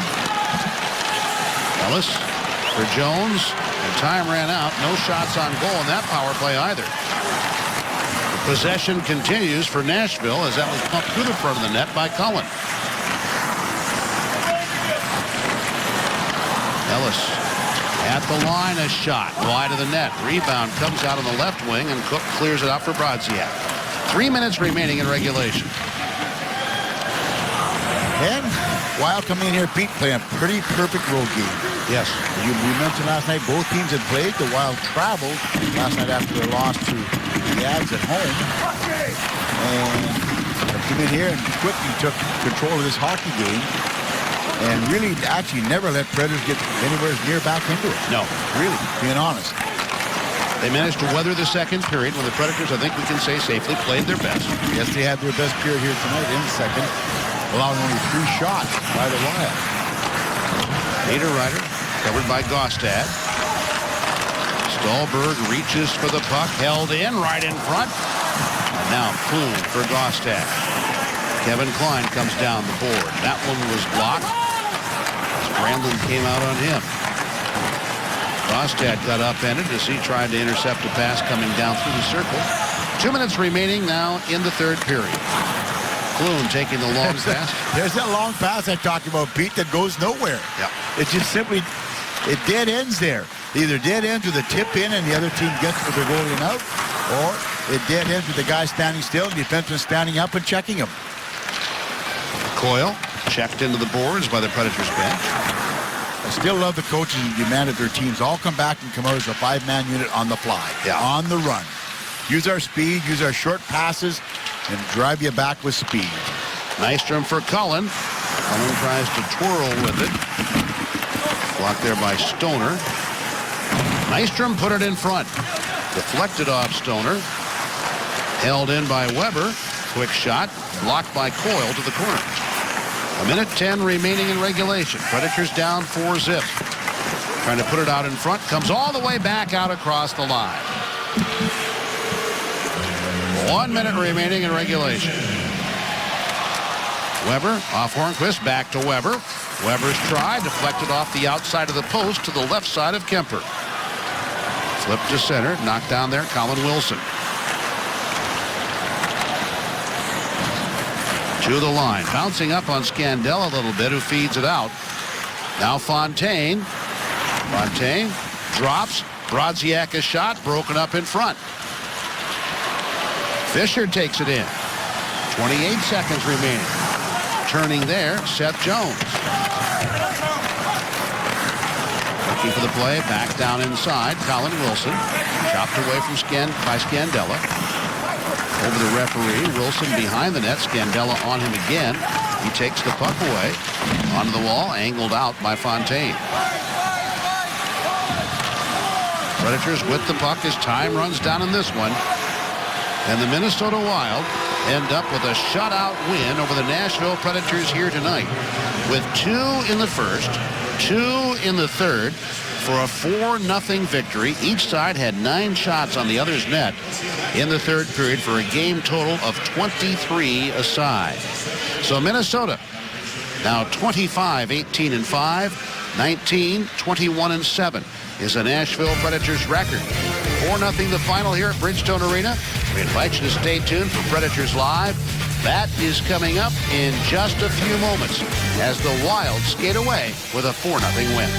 Ellis for Jones. And time ran out. No shots on goal in that power play either. The Possession continues for Nashville as that was pumped through the front of the net by Cullen. Ellis at the line, a shot wide of the net. Rebound comes out on the left wing, and Cook clears it out for Brodziak. 3 minutes remaining in regulation. And Wild coming in here, Pete, playing a pretty perfect road game. Yes. We mentioned last night both teams had played. The Wild traveled last night after their loss to the Avs at home. And they came in here and quickly took control of this hockey game. And really actually never let Predators get anywhere near back into it. No. Really, being honest. They managed to weather the second period when the Predators, I think we can say safely, played their best. Yes, they had their best period here tonight in the second, allowing only 3 shots by the Wild. Niederreiter covered by Gaustad. Stolberg reaches for the puck, held in right in front. And now Clune for Gaustad. Kevin Klein comes down the board. That one was blocked. Brandon came out on him. Gaustad got upended as he tried to intercept a pass coming down through the circle. 2 minutes remaining now in the third period. Clune taking the long pass. There's that long pass I talked about, Pete, that goes nowhere. Yeah. It just simply, it dead ends there. Either dead ends with a tip in and the other team gets with their goalie and out, or it dead ends with the guy standing still, the defenseman standing up and checking him. Coyle checked into the boards by the Predators bench. I still love the coaches who demand that their teams all come back and come out as a 5-man unit on the fly, on the run. Use our speed, use our short passes, and drive you back with speed. Nystrom for Cullen. Cullen tries to twirl with it. Blocked there by Stoner. Nystrom put it in front. Deflected off Stoner. Held in by Weber. Quick shot. Blocked by Coyle to the corner. 1:10 remaining in regulation. Predators down 4-0. Trying to put it out in front. Comes all the way back out across the line. 1 minute remaining in regulation. Weber off Hornquist, back to Weber. Weber's try deflected off the outside of the post to the left side of Kemper. Flip to center, knocked down there, Colin Wilson. To the line, bouncing up on Scandella a little bit, who feeds it out. Now Fontaine. Fontaine drops. Brodziak a shot, broken up in front. Fisher takes it in. 28 seconds remaining. Turning there, Seth Jones. Looking for the play, back down inside. Colin Wilson, chopped away from by Scandella. Over the referee, Wilson behind the net. Scandella on him again. He takes the puck away. Onto the wall, angled out by Fontaine. Predators with the puck as time runs down in this one. And the Minnesota Wild end up with a shutout win over the Nashville Predators here tonight. With 2 in the first, 2 in the third for a 4-0 victory. Each side had 9 shots on the other's net in the third period for a game total of 23 aside. So Minnesota now 25-18-5, 19-21-7 is the Nashville Predators record. 4-0 the final here at Bridgestone Arena. We invite you to stay tuned for Predators Live. That is coming up in just a few moments as the Wild skate away with a 4-0 win.